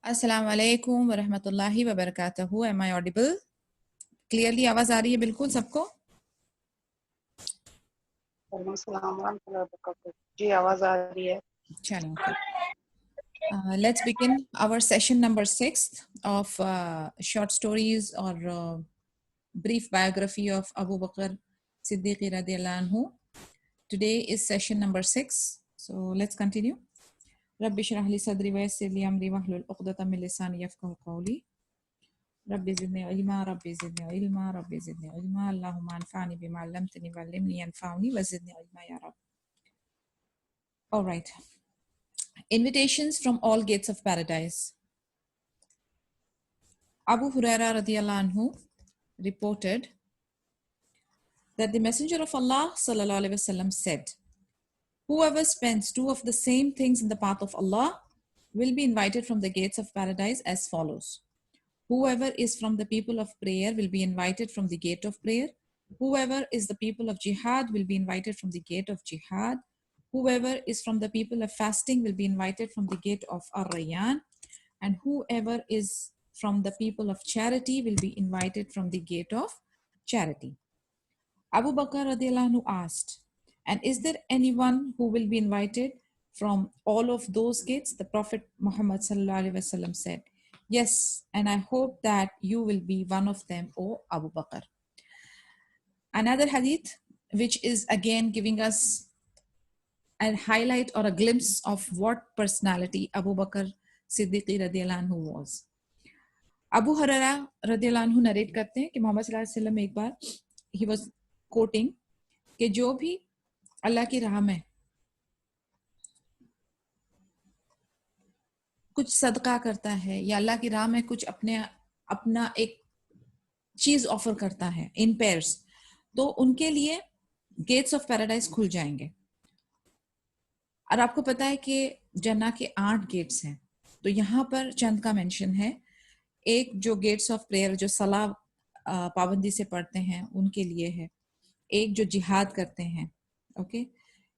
अस्सलाम वालेकुम वरहमतुल्लाहि वबरकातुहू। Am I audible? Clearly आवाज आ रही है बिल्कुल सबको? जी आवाज आ रही है। चलो, okay. Let's begin our session number 6 of short stories or brief biography of Abu Bakr Siddiq radiallahu anhu. Today is session number 6. So let's continue. Rabbi shrah li sadri wa yassir li amri wahlul 'uqdatam min lisani yafqahu qawli. Rabbi zidni ilma, Rabbi zidni ilma, Rabbi zidni ilma. Allahumma anfa'ni bima 'allamtani wa 'allimni yanfa'uni wa zidni ilma ya Rabb. All right. Invitations from all gates of paradise. Abu Huraira radiallahu anhu reported that the Messenger of Allah sallallahu alaihi wasallam said, "Whoever spends two of the same things in the path of Allah will be invited from the gates of paradise as follows. Whoever is from the people of prayer will be invited from the gate of prayer. Whoever is the people of jihad will be invited from the gate of jihad. Whoever is from the people of fasting will be invited from the gate of Ar-Rayyan. And whoever is from the people of charity will be invited from the gate of charity." Abu Bakr radiallahu anhu asked, "And is there anyone who will be invited from all of those gates?" The Prophet Muhammad sallallahu alaihi wasallam said, "Yes, and I hope that you will be one of them, O Abu Bakr." Another hadith, which is again giving us a highlight or a glimpse of what personality Abu Bakr Siddiqi radiallahu anhu was. Abu Huraira radiallahu anhu narrate करते हैं कि मोहम्मद सल्लल्लाहु अलैहि वसल्लम एक बार he was quoting कि जो भी अल्लाह की राह में कुछ सदका करता है या अल्लाह की राह में कुछ अपना एक चीज ऑफर करता है इन पेयर्स, तो उनके लिए गेट्स ऑफ पैराडाइज खुल जाएंगे। और आपको पता है कि जन्नत के 8 गेट्स हैं, तो यहाँ पर चंद का मेंशन है। एक जो गेट्स ऑफ प्रेयर जो सलाह पाबंदी से पढ़ते हैं उनके लिए है, एक जो जिहाद करते हैं, ओके,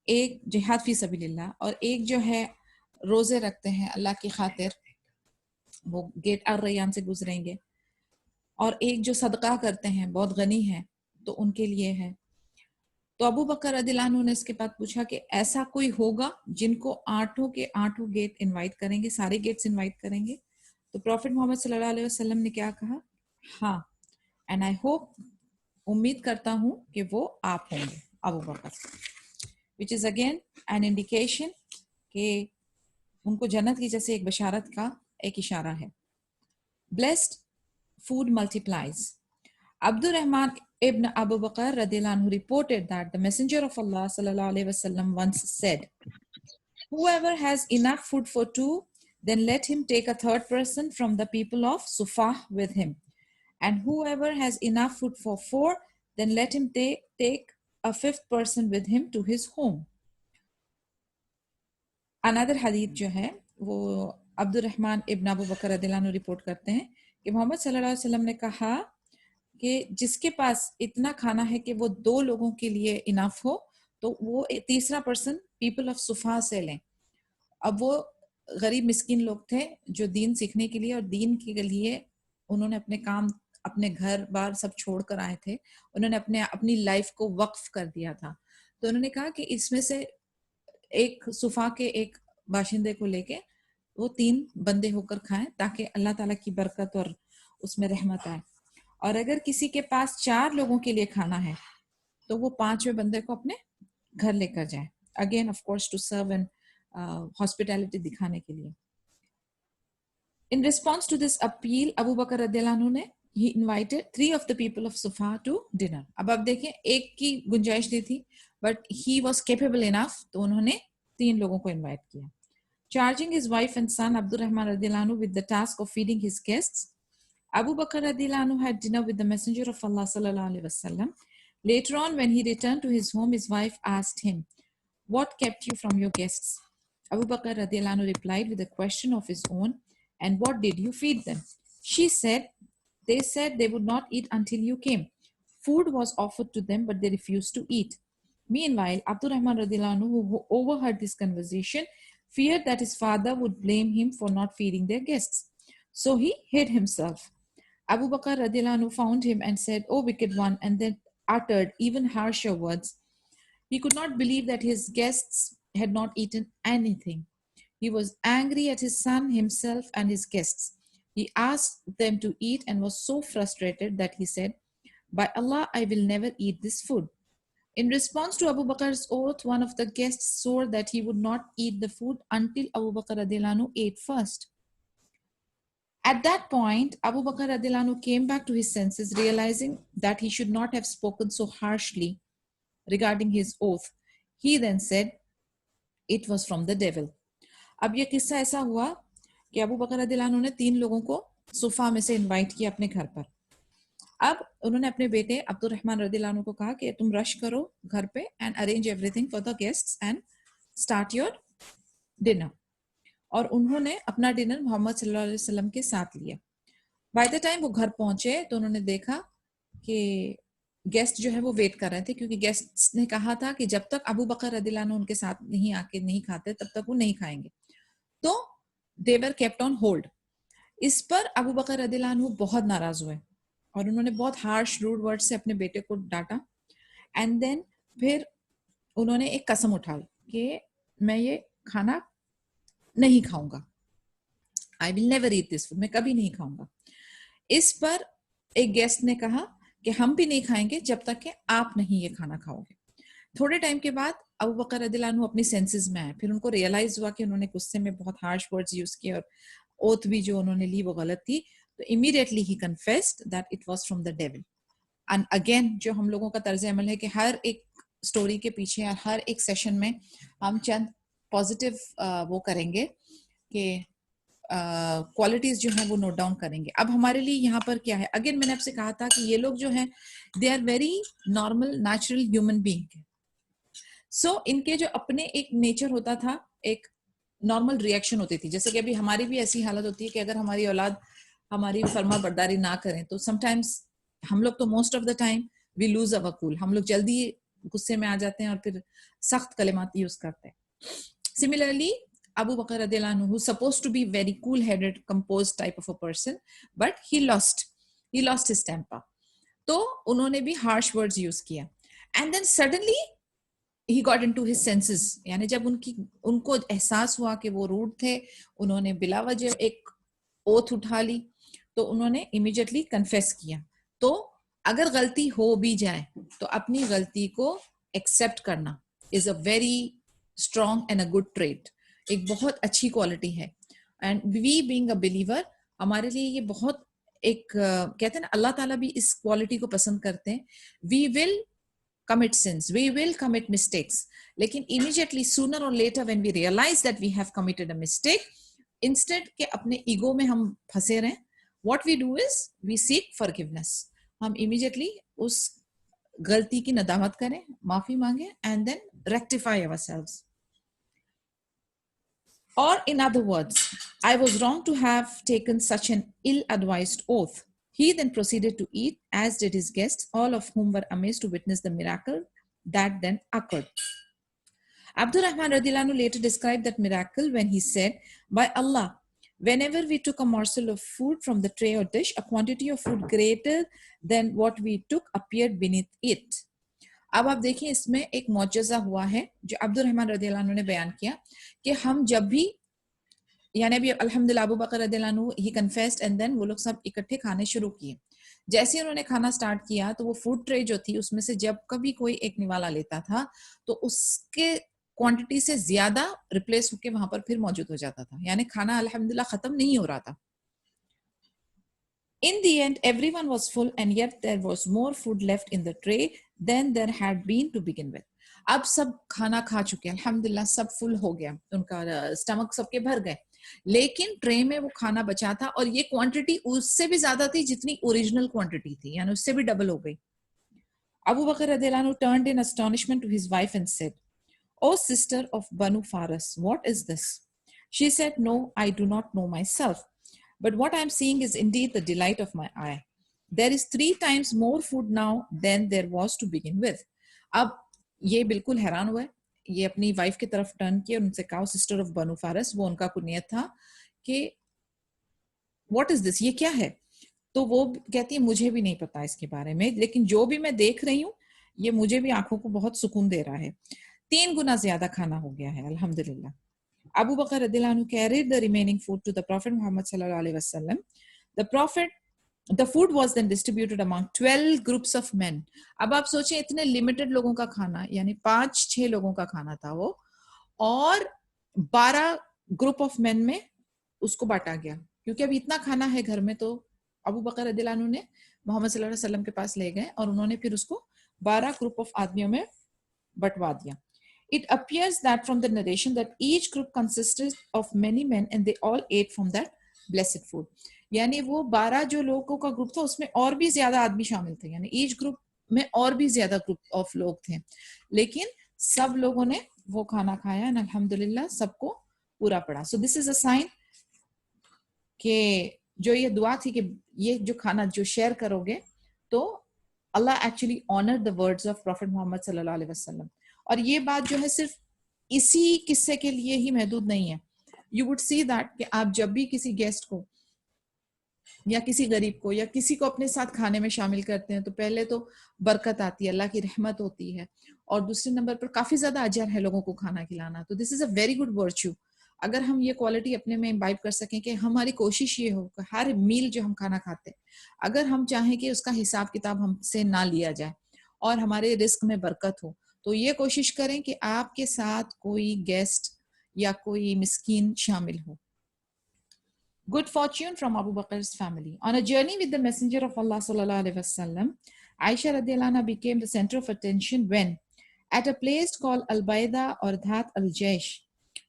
एक जिहाद फी सबीलिल्लाह, और एक जो है रोजे रखते हैं अल्लाह की खातिर, वो गेट अर-रैयान से गुजरेंगे, और एक जो सदका करते हैं बहुत गनी है तो उनके लिए है। तो अबू बकर रदियल्लाहु अन्हु ने इसके बाद पूछा कि ऐसा कोई होगा जिनको 8 के 8 गेट इनवाइट करेंगे, सारे गेट्स इनवाइट करेंगे? तो प्रॉफिट मोहम्मद सल्लल्लाहु अलैहि वसल्लम ने क्या कहा? हाँ, एंड आई होप, उम्मीद करता हूँ कि वो आप होंगे Abu Bakr, which is again an indication कि उनको जन्नत की जैसे एक बशारत का एक इशारा है। Blessed food multiplies. Abdurrahman ibn Abu Bakr radiallahu anhu reported that the Messenger of Allah sallallahu alaihi wasallam once said, "Whoever has enough food for 2, then let him take a third person from the people of Sufah with him. And whoever has enough food for 4, then let him take a 5th person with him to his home." Another hadith जो है वो Abdurrahman इब्न अबू बकर रदियल्लाहु अन्हु report करते हैं कि मोहम्मद सल्लल्लाहु अलैहि वसल्लम ने कहा कि जिसके पास इतना खाना है कि वो 2 लोगों के लिए इनफ हो, तो वो तीसरा पर्सन पीपल ऑफ सुफा से लें। अब वो गरीब मिस्किन लोग थे जो दीन सीखने के लिए और दीन के लिए उन्होंने अपने काम, अपने घर बार सब छोड़ कर आए थे, उन्होंने अपनी लाइफ को वक्फ कर दिया था। तो उन्होंने कहा कि इसमें से एक सुफा के एक बाशिंदे को लेके वो 3 बंदे होकर खाएं ताकि अल्लाह ताला की बरकत और उसमें रहमत आए। और अगर किसी के पास 4 लोगों के लिए खाना है तो वो 5वें बंदे को अपने घर लेकर जाए, again of course to serve and hospitality दिखाने के लिए। In response to this appeal Abu बकर रदियल्लाहु अन्हु ने he invited 3 of the people of Sufa to dinner. अब आप देखें, एक की गुंजाइश दी थी but he was capable enough, तो उन्होंने 3 लोगों को इनवाइट किया। Charging his wife and son Abdurrahman radiallahu anhu with the task of feeding his guests, Abu Bakr radiallahu anhu had dinner with the Messenger of Allah sallallahu alaihi wasallam. Later on, when he returned to his home, his wife asked him, "What kept you from your guests?" Abu Bakr radiallahu anhu replied with a question of his own, "And what did you feed them?" She said, "They said they would not eat until you came. Food was offered to them, but they refused to eat." Meanwhile, Abdurrahman radiallahu anhu, who overheard this conversation, feared that his father would blame him for not feeding their guests. So he hid himself. Abu Bakr radiallahu anhu found him and said, "O wicked one," and then uttered even harsher words. He could not believe that his guests had not eaten anything. He was angry at his son, himself, and his guests. He asked them to eat and was so frustrated that he said, "By Allah, I will never eat this food." In response to Abu Bakr's oath, one of the guests swore that he would not eat the food until Abu Bakr radiallahu anhu ate first. At that point, Abu Bakr radiallahu anhu came back to his senses, realizing that he should not have spoken so harshly regarding his oath. He then said, "It was from the devil." अब ये किस्सा ऐसा हुआ कि अबू बकर रदियल्लाहु अन्हु ने 3 लोगों को सुफा में से इनवाइट किया अपने घर पर. अब उन्होंने अपने बेटे अब्दुल रहमान रदियल्लाहु अन्हु को कहा कि तुम रश करो घर पे and arrange everything for the guests and start your dinner. और उन्होंने अपना डिनर मोहम्मद सल्लल्लाहु अलैहि वसल्लम के साथ लिया. बाय द टाइम वो घर पहुंचे तो उन्होंने देखा कि गेस्ट जो है वो वेट कर रहे थे, क्योंकि गेस्ट्स ने कहा था कि जब तक अबू बकर रदियल्लाहु अन्हु उनके साथ नहीं आके नहीं खाते तब तक वो नहीं खाएंगे. तो दे वर केप्ट ऑन होल्ड. इस पर अबू बकर रदियल्लाहु अन्हु बहुत नाराज हुए और उन्होंने बहुत हार्श रूड वर्ड से अपने बेटे को डांटा. एंड देन फिर उन्होंने एक कसम उठाई कि मैं ये खाना नहीं खाऊंगा. I will never eat this food, मैं कभी नहीं खाऊंगा. इस पर एक गेस्ट ने कहा कि हम भी नहीं खाएंगे जब तक कि आप नहीं ये खाना खाओगे. थोड़े टाइम के बाद अबू बकर रदियल्लाहु अन्हु अपनी सेंसेस में आए. फिर उनको रियलाइज हुआ कि उन्होंने गुस्से में बहुत हार्श वर्ड्स यूज किए और ओथ भी जो उन्होंने ली वो गलत थी. तो immediately he confessed that it was from the devil. And again जो हम लोगों का तर्ज अमल है कि हर एक स्टोरी के पीछे और हर एक सेशन में हम चंद पॉजिटिव वो करेंगे कि क्वालिटीज जो है वो नोट डाउन करेंगे. अब हमारे लिए यहाँ पर क्या है, अगेन मैंने आपसे कहा था कि ये लोग जो हैं they are very normal natural human being. So इनके जो अपने एक नेचर होता था, एक नॉर्मल रिएक्शन होती थी. जैसे कि अभी हमारी भी ऐसी हालत होती है कि अगर हमारी औलाद हमारी फर्मा बरदारी ना करें तो समटाइम्स हम लोग तो most of the time we lose our cool. हम लोग जल्दी गुस्से में आ जाते हैं और फिर सख्त कलिमात यूज करते हैं. Similarly Abu Bakr radiallahu anhu, who's supposed to be very cool-headed, composed type of a person, but he lost his temper. तो उन्होंने भी harsh words use किया. And then suddenly he got into his senses. यानी जब उनको एहसास हुआ कि वो रूड थे, उन्होंने बिला वजह एक ओथ उठा ली, तो उन्होंने immediately confess किया. तो अगर गलती हो भी जाए तो अपनी गलती को accept करना is a very strong and a good trait. एक बहुत अच्छी क्वालिटी है. And we being a believer, हमारे लिए ये बहुत एक कहते हैं ना, अल्लाह ताला भी इस क्वालिटी को पसंद करते हैं. We will commit sins, we will commit mistakes, लेकिन immediately sooner or later when we realize that we have committed a mistake, instead के अपने ego में हम फंसे रहें, what we do is we seek forgiveness. हम immediately उस गलती की नदामत करें, माफी मांगे, and then rectify ourselves. Or in other words, I was wrong to have taken such an ill-advised oath. He then proceeded to eat, as did his guests, all of whom were amazed to witness the miracle that then occurred. Abdur Rahman radiallahu anhu later described that miracle when he said, "By Allah, whenever we took a morsel of food from the tray or dish, a quantity of food greater than what we took appeared beneath it." अब आप देखिए इसमें एक मौजज़ा हुआ है जो अब्दुल रहमान रदियल्लाहु अन्हु ने बयान किया कि हम जब भी, यानी अभी अल्हम्दुलिल्लाह अबू बकर रदियल्लाहु अन्हु ही कन्फेस्ड एंड देन वो लोग सब इकट्ठे खाने शुरू किए. जैसे ही उन्होंने खाना स्टार्ट किया तो वो फूड ट्रे जो थी उसमें से जब कभी कोई एक निवाला लेता था तो उसके क्वांटिटी से ज्यादा रिप्लेस होके वहां पर फिर मौजूद हो जाता था. यानी खाना अल्हम्दुलिल्लाह खत्म नहीं हो रहा था. In the end, everyone was full and yet there was more food left in the tray than there had been to begin with. अब सब खाना खा चुके हैं, अल्हम्दुलिल्लाह सब फुल हो गया, उनका स्टमक सबके भर गए, लेकिन ट्रे में वो खाना बचा था और ये क्वांटिटी उससे भी ज्यादा थी जितनी ओरिजिनल क्वांटिटी थी, यानी उससे भी डबल हो गई. Abu Bakr radiallahu anhu turned in astonishment to his wife and said, "O sister of Banu Faras, what is this?" She said, "No, I do not know myself. But what I am seeing is indeed the delight of my eye. There is 3 times more food now than there was to begin with." अब ये बिल्कुल हैरान हुआ. ये अपनी wife की तरफ turn किया और उनसे कहा, सिस्टर ऑफ बनु फारस, वो उनका कुनियत था, कि व्हाट इज दिस, ये क्या है? तो वो कहती है मुझे भी नहीं पता इसके बारे में, लेकिन जो भी मैं देख रही हूँ ये मुझे भी आंखों को बहुत सुकून दे रहा है। 3 गुना ज्यादा खाना हो गया है अल्हम्दुलिल्लाह। Abu Bakr radiallahu anhu carried the remaining food to the Prophet Muhammad sallallahu alaihi wasallam. The food was then distributed among 12 groups of men. अब आप सोचें इतने लिमिटेड लोगों का खाना, यानी 5-6 लोगों का खाना था वो, और 12 ग्रुप ऑफ मेन में उसको बांटा गया, क्योंकि अब इतना खाना है घर में। तो अबू बकर रदियल्लाहु अन्हु ने मोहम्मद सल्लल्लाहु अलैहि वसल्लम के पास ले गए और उन्होंने फिर उसको 12 ग्रुप ऑफ आदमियों में बंटवा दिया। It appears that from the narration that each group consisted of many men and they all ate from that blessed food. यानी वो 12 जो लोगों का ग्रुप था उसमें और भी ज्यादा आदमी शामिल थे, यानी ईच ग्रुप में और भी ज्यादा ग्रुप ऑफ लोग थे, लेकिन सब लोगों ने वो खाना खाया एंड अल्हम्दुलिल्लाह सबको पूरा पड़ा। So this is a sign कि जो ये दुआ थी कि ये जो खाना जो शेयर करोगे तो Allah actually honour the words of prophet Mohammad सल्लल्लाहु अलैहि वसल्लम। और ये बात जो है सिर्फ इसी किस्से के लिए ही महदूद नहीं है। यू वुड सी दैट कि आप जब भी किसी गेस्ट को या किसी गरीब को या किसी को अपने साथ खाने में शामिल करते हैं तो पहले तो बरकत आती है, अल्लाह की रहमत होती है, और दूसरे नंबर पर काफी ज्यादा अजर है लोगों को खाना खिलाना। तो this is a very good virtue. अगर हम ये क्वालिटी अपने में इम्बाइब कर सकें कि हमारी कोशिश ये हो कि हर मील जो हम खाना खाते हैं, अगर हम चाहें कि उसका हिसाब किताब हमसे ना लिया जाए और हमारे रिस्क में बरकत हो, तो ये कोशिश करें कि आपके साथ कोई गेस्ट या कोई मिस्कीन शामिल हो। Good fortune from Abu Bakr's family. On a journey with the Messenger of Allah sallallahu alaihi wasallam, Aisha radiallahu anha became the center of attention when, at a place called Al-Baida or Dhat al-Jaish,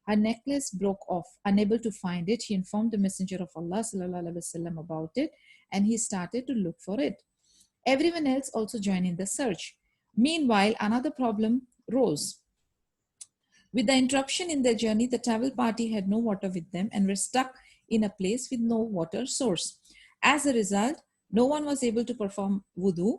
her necklace broke off. Unable to find it, she informed the Messenger of Allah sallallahu alaihi wasallam about it, and he started to look for it. Everyone else also joined in the search. Meanwhile, another problem rose. With the interruption in their journey, the travel party had no water with them and were stuck in a place with no water source. As a result, no one was able to perform wudu.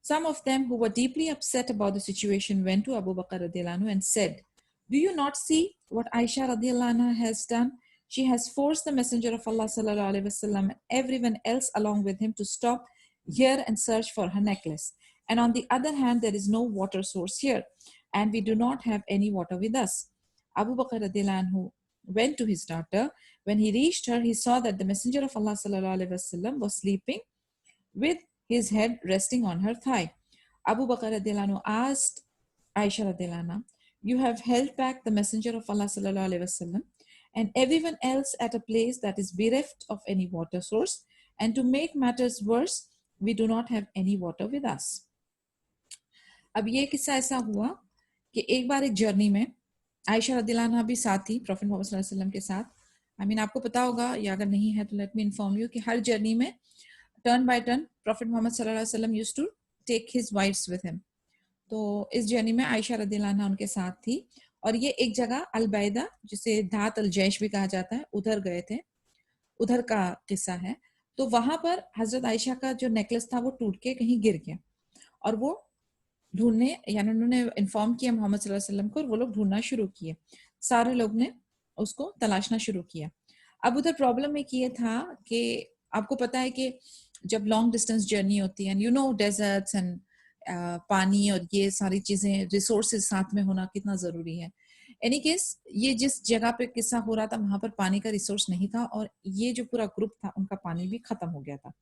Some of them who were deeply upset about the situation went to Abu Bakr radiallahu anhu and said, "Do you not see what Aisha radiallahu anha has done? She has forced the Messenger of Allah sallallahu alaihi wasallam and everyone else along with him to stop here and search for her necklace. And on the other hand, there is no water source here, and we do not have any water with us." Abu Bakr radiallahu anhu went to his daughter. When he reached her, he saw that the Messenger of Allah sallallahu alaihi wasallam was sleeping with his head resting on her thigh. Abu Bakr radiallahu anhu asked Aisha radiallahu anha, "You have held back the Messenger of Allah sallallahu alaihi wasallam and everyone else at a place that is bereft of any water source, and to make matters worse, we do not have any water with us." अब ये किस्सा ऐसा हुआ कि एक बार एक journey में आयशा रदियल्लाहु अन्हा भी साथ थी प्रॉफिट मोहम्मद सल्लल्लाहु अलैहि वसल्लम के साथ। आपको पता होगा या अगर नहीं है तो लेट मी इन्फॉर्म यू कि हर जर्नी में turn by turn prophet Mohammad सल्लल्लाहु अलैहि वसल्लम used to take his wives with him. तो इस जर्नी में आयशा रदियल्लाहु अन्हा उनके साथ थी और ये एक जगह अलबैदा, जिसे धात अल जैश भी कहा जाता है, उधर गए थे, उधर का किस्सा है। तो वहां पर हजरत आयशा का जो नेकलेस था वो टूट के कहीं गिर गया और वो ढूंढने, यानी उन्होंने इन्फॉर्म किया मोहम्मद सल्लल्लाहु अलैहि वसल्लम को और वो लोग ढूंढना शुरू किए। सारे लोग ने उसको तलाशना शुरू किया। अब उधर प्रॉब्लम एक ये था कि आपको पता है कि जब लॉन्ग डिस्टेंस जर्नी होती है, यू नो डेजर्ट्स एंड पानी और ये सारी चीजें, रिसोर्सेज साथ में होना कितना जरूरी है। एनी केस, ये जिस जगह पे किस्सा हो रहा था वहां पर पानी का रिसोर्स नहीं था और ये जो पूरा ग्रुप था उनका पानी भी खत्म हो गया था।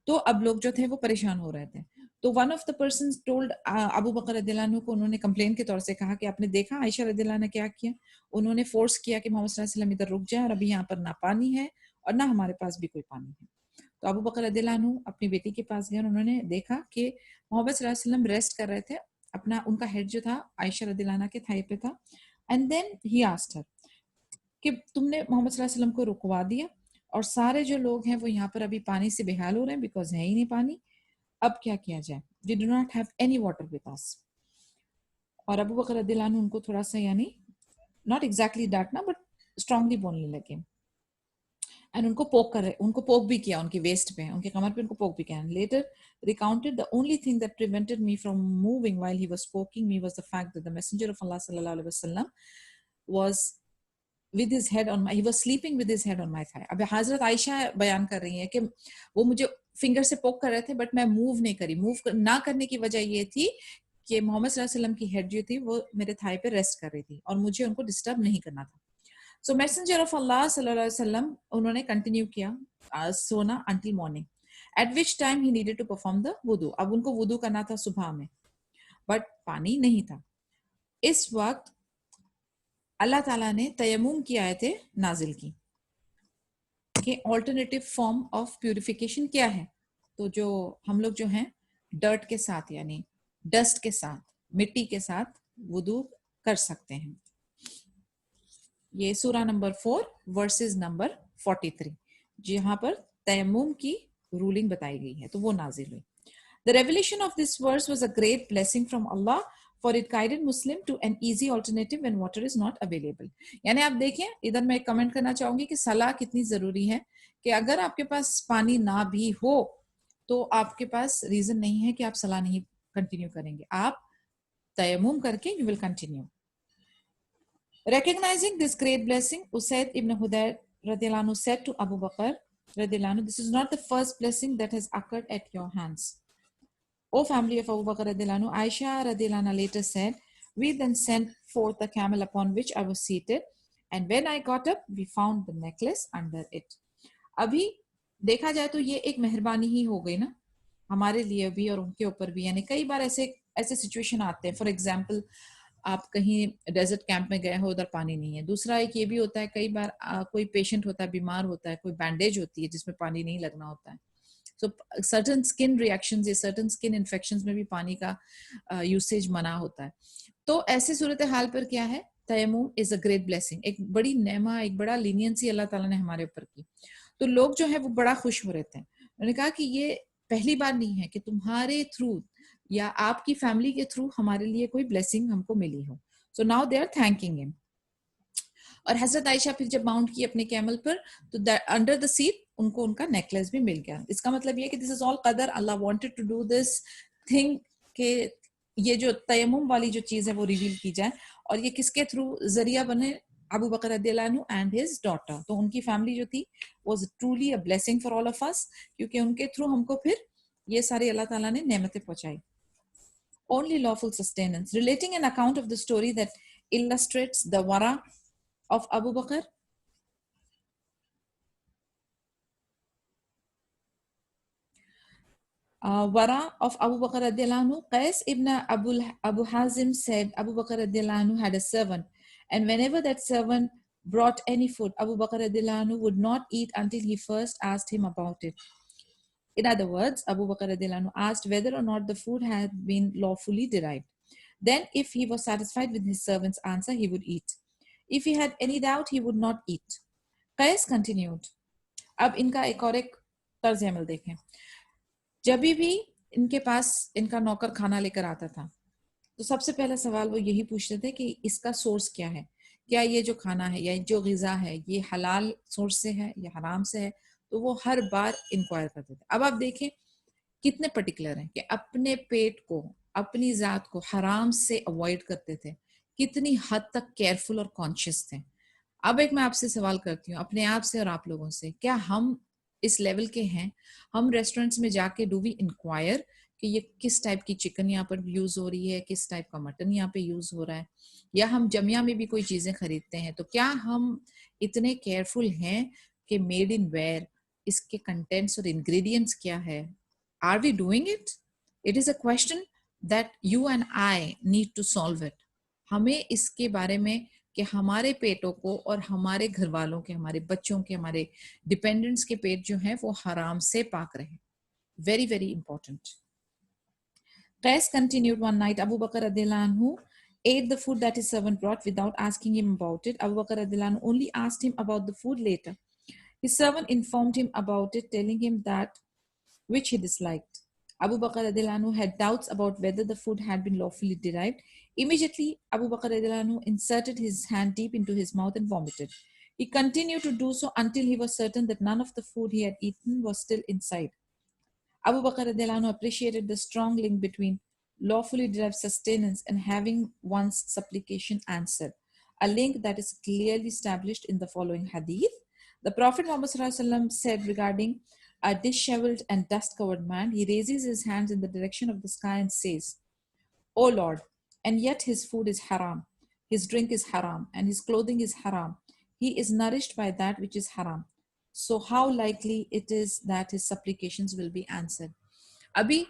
तो अब लोग जो थे वो परेशान हो रहे थे। तो one of the person told Abu बकर रदियल्लाहु अन्हु को, उन्होंने कंप्लेन के तौर से कहा कि आपने देखा आयशा रदियल्लाहु अन्हा ने क्या किया। उन्होंने फोर्स किया कि मोहम्मद सल्लल्लाहु अलैहि वसल्लम इधर रुक जाए और अभी यहाँ पर ना पानी है और ना हमारे पास भी कोई पानी है। तो अबू बकर रदियल्लाहु अन्हु अपनी बेटी के पास गए, उन्होंने देखा कि मोहम्मद सल्लल्लाहु अलैहि वसल्लम रेस्ट कर रहे थे, अपना उनका हेड जो था आयशा रदियल्लाहु अन्हा के थाई पे था। And then he asked her कि तुमने मोहम्मद सल्लल्लाहु अलैहि वसल्लम को रुकवा दिया और सारे जो लोग हैं वो यहाँ पर अभी पानी से बेहाल हो रहे हैं बिकॉज है ही नहीं पानी, अब क्या किया जाए, we do not have any water with us. और अबू बकर रदियल्लाहु अन्हु उनको थोड़ा सा, यानी नॉट एग्जैक्टली डांटना बट स्ट्रांगली बोलने लगे एंड उनको पोक भी किया, उनकी वेस्ट पे, उनके कमर पे उनको पोक भी किया। Later recounted, the only thing that prevented me from moving while he was poking me was the fact that the messenger of Allah sallallahu alaihi wasallam was with his head on my, he was sleeping with his head on my thigh. अब हजरत आयशा बयान कर रही है कि वो मुझे finger से पोक कर रहे थे बट मैं मूव नहीं करी. ना करने की वजह ये थी कि मोहम्मद सल्लल्लाहु अलैहि वसल्लम की हेड जो थी वो मेरे थाई पे रेस्ट कर रही थी और मुझे उनको डिस्टर्ब नहीं करना था. सो मैसेंजर ऑफ अल्लाह सल्लल्लाहु अलैहि वसल्लम उन्होंने कंटिन्यू किया सोना until morning, at which time he needed to perform the वुदू. अब उनको वुदू करना था सुबह में बट पानी नहीं था. इस वक्त अल्लाह ताला ने तयम्मुम की आयतें नाजिल की कि ऑल्टरनेटिव फॉर्म ऑफ प्यूरिफिकेशन क्या है. तो जो हम लोग जो हैं डर्ट के साथ यानी डस्ट के साथ मिट्टी के साथ वुदू कर सकते हैं. ये सूरा नंबर 4 वर्सेस नंबर 43 जहां पर तयम्मुम की रूलिंग बताई गई है तो वो नाजिल हुई. The revelation of this verse was a great blessing from Allah, for it guided Muslim to an easy alternative when water is not available. यानी आप देखें इधर मैं एक कमेंट करना चाहूंगी कि सलाह कितनी जरूरी है कि अगर आपके पास पानी ना भी हो तो आपके पास रीजन नहीं है कि आप सलाह नहीं कंटिन्यू करेंगे. आप तयम्मुम करके you will continue. Recognizing this great blessing, Usaid ibn Hudayr radhiyallahu anhu said to Abu Bakr radhiyallahu anhu, this is not the first blessing that has occurred at your hands. O family of Abu Bakr radhiyallahu anhu, Aisha radhiyallahu anha later said, we then sent forth the camel upon which I was seated, and when I got up, we found the necklace under it. अभी देखा जाए तो ये एक मेहरबानी ही हो गई ना हमारे लिए भी और उनके ऊपर भी. यानी कई बार ऐसे ऐसे सिचुएशन आते हैं. फॉर एग्जाम्पल आप कहीं डेजर्ट कैंप में गए हो उधर पानी नहीं है. दूसरा एक ये भी होता है कई बार कोई पेशेंट होता है बीमार होता है कोई बैंडेज होती है जिसमें पानी नहीं लगना होता है. So certain skin reactions या certain skin infections में भी पानी का यूसेज मना होता है. तो ऐसे सूरत हाल पर क्या है तयम्मुम इज अ ग्रेट ब्लेसिंग. एक बड़ी नेमा एक बड़ा लीनियंसी अल्लाह ताला ने हमारे ऊपर की. तो लोग जो है वो बड़ा खुश हो रहे थे. उन्होंने कहा कि ये पहली बार नहीं है कि तुम्हारे थ्रू या आपकी फैमिली के थ्रू हमारे लिए कोई ब्लेसिंग हमको मिली हो. So now they are thanking him. और हजरत आयशा फिर जब माउंट की अपने कैमल पर तो अंडर द सीट उनको उनका नेकलेस भी मिल गया. इसका मतलब ये कि दिस इज ऑल कदर. Allah wanted to do this thing कि ये जो तयम्मुम वाली जो चीज है वो रिवील की जाए और ये किसके थ्रू जरिया बने अबू बकर रदियल्लाहु अन्हु एंड हिज डॉटर. तो उनकी फैमिली जो थी was truly a blessing for all of us क्योंकि उनके थ्रू हमको फिर ये सारी अल्लाह ताला ने नेमतें पहुंचाई. Only lawful sustenance. Relating an account of the story that illustrates the wara of Abu Bakr. Wara of Abu Bakr radiallahu anhu. Qais ibn Abu Hazim said Abu Bakr radiallahu anhu had a servant, and whenever that servant brought any food, Abu Bakr radiallahu anhu would not eat until he first asked him about it. In other words, Abu Bakr radiallahu anhu asked whether or not the food had been lawfully derived. Then, if he was satisfied with his servant's answer, he would eat. If he had any doubt, he would not eat. Qais continued. अब इनका एक और एक तर्ज अमल देखें. जब भी इनके पास इनका नौकर खाना लेकर आता था तो सबसे पहला सवाल वो यही पूछते थे कि इसका सोर्स क्या है, क्या ये जो खाना है या जो ग़िज़ा है ये हलाल सोर्स से है या हराम से है. तो वो हर बार इंक्वायर करते थे. अब आप देखें कितने पर्टिकुलर हैं कि अपने पेट को अपनी जात को हराम से अवॉइड करते थे. कितनी हद तक केयरफुल और कॉन्शियस थे. अब एक मैं आपसे सवाल करती हूँ अपने आप से और आप लोगों से, क्या हम इस लेवल के हैं? हम रेस्टोरेंट्स में जाके डू वी इंक्वायर कि ये किस टाइप की चिकन यहाँ पर यूज हो रही है, किस टाइप का मटन यहाँ पे यूज हो रहा है, या हम जमिया में भी कोई चीजें खरीदते हैं तो क्या हम इतने केयरफुल हैं कि मेड इन वेयर इसके कंटेंट्स और इंग्रेडिएंट्स क्या है? Are we doing it? It is a question that you and I need to solve it. हमें इसके बारे में कि हमारे पेटों को और हमारे घर वालों के हमारे बच्चों के हमारे डिपेंडेंट्स के पेट जो हैं वो हराम से पाक रहे. Very very important. Qais continued one night, Abu Bakr radiallahu anhu ate the food that his servant brought without asking him about it. Abu Bakr radiallahu anhu only asked him about the food later. His servant informed him about it, telling him that which he disliked. Abu Bakr radiallahu anhu had doubts about whether the food had been lawfully derived. Immediately, Abu Bakr radiallahu anhu inserted his hand deep into his mouth and vomited. He continued to do so until he was certain that none of the food he had eaten was still inside. Abu Bakr radiallahu anhu appreciated the strong link between lawfully derived sustenance and having one's supplication answered. a link that is clearly established in the following hadith. The Prophet Muhammad ﷺ said regarding a disheveled and dust-covered man, he raises his hands in the direction of the sky and says, O Lord, and yet his food is haram, his drink is haram, and his clothing is haram. He is nourished by that which is haram. So how likely it is that his supplications will be answered. अभी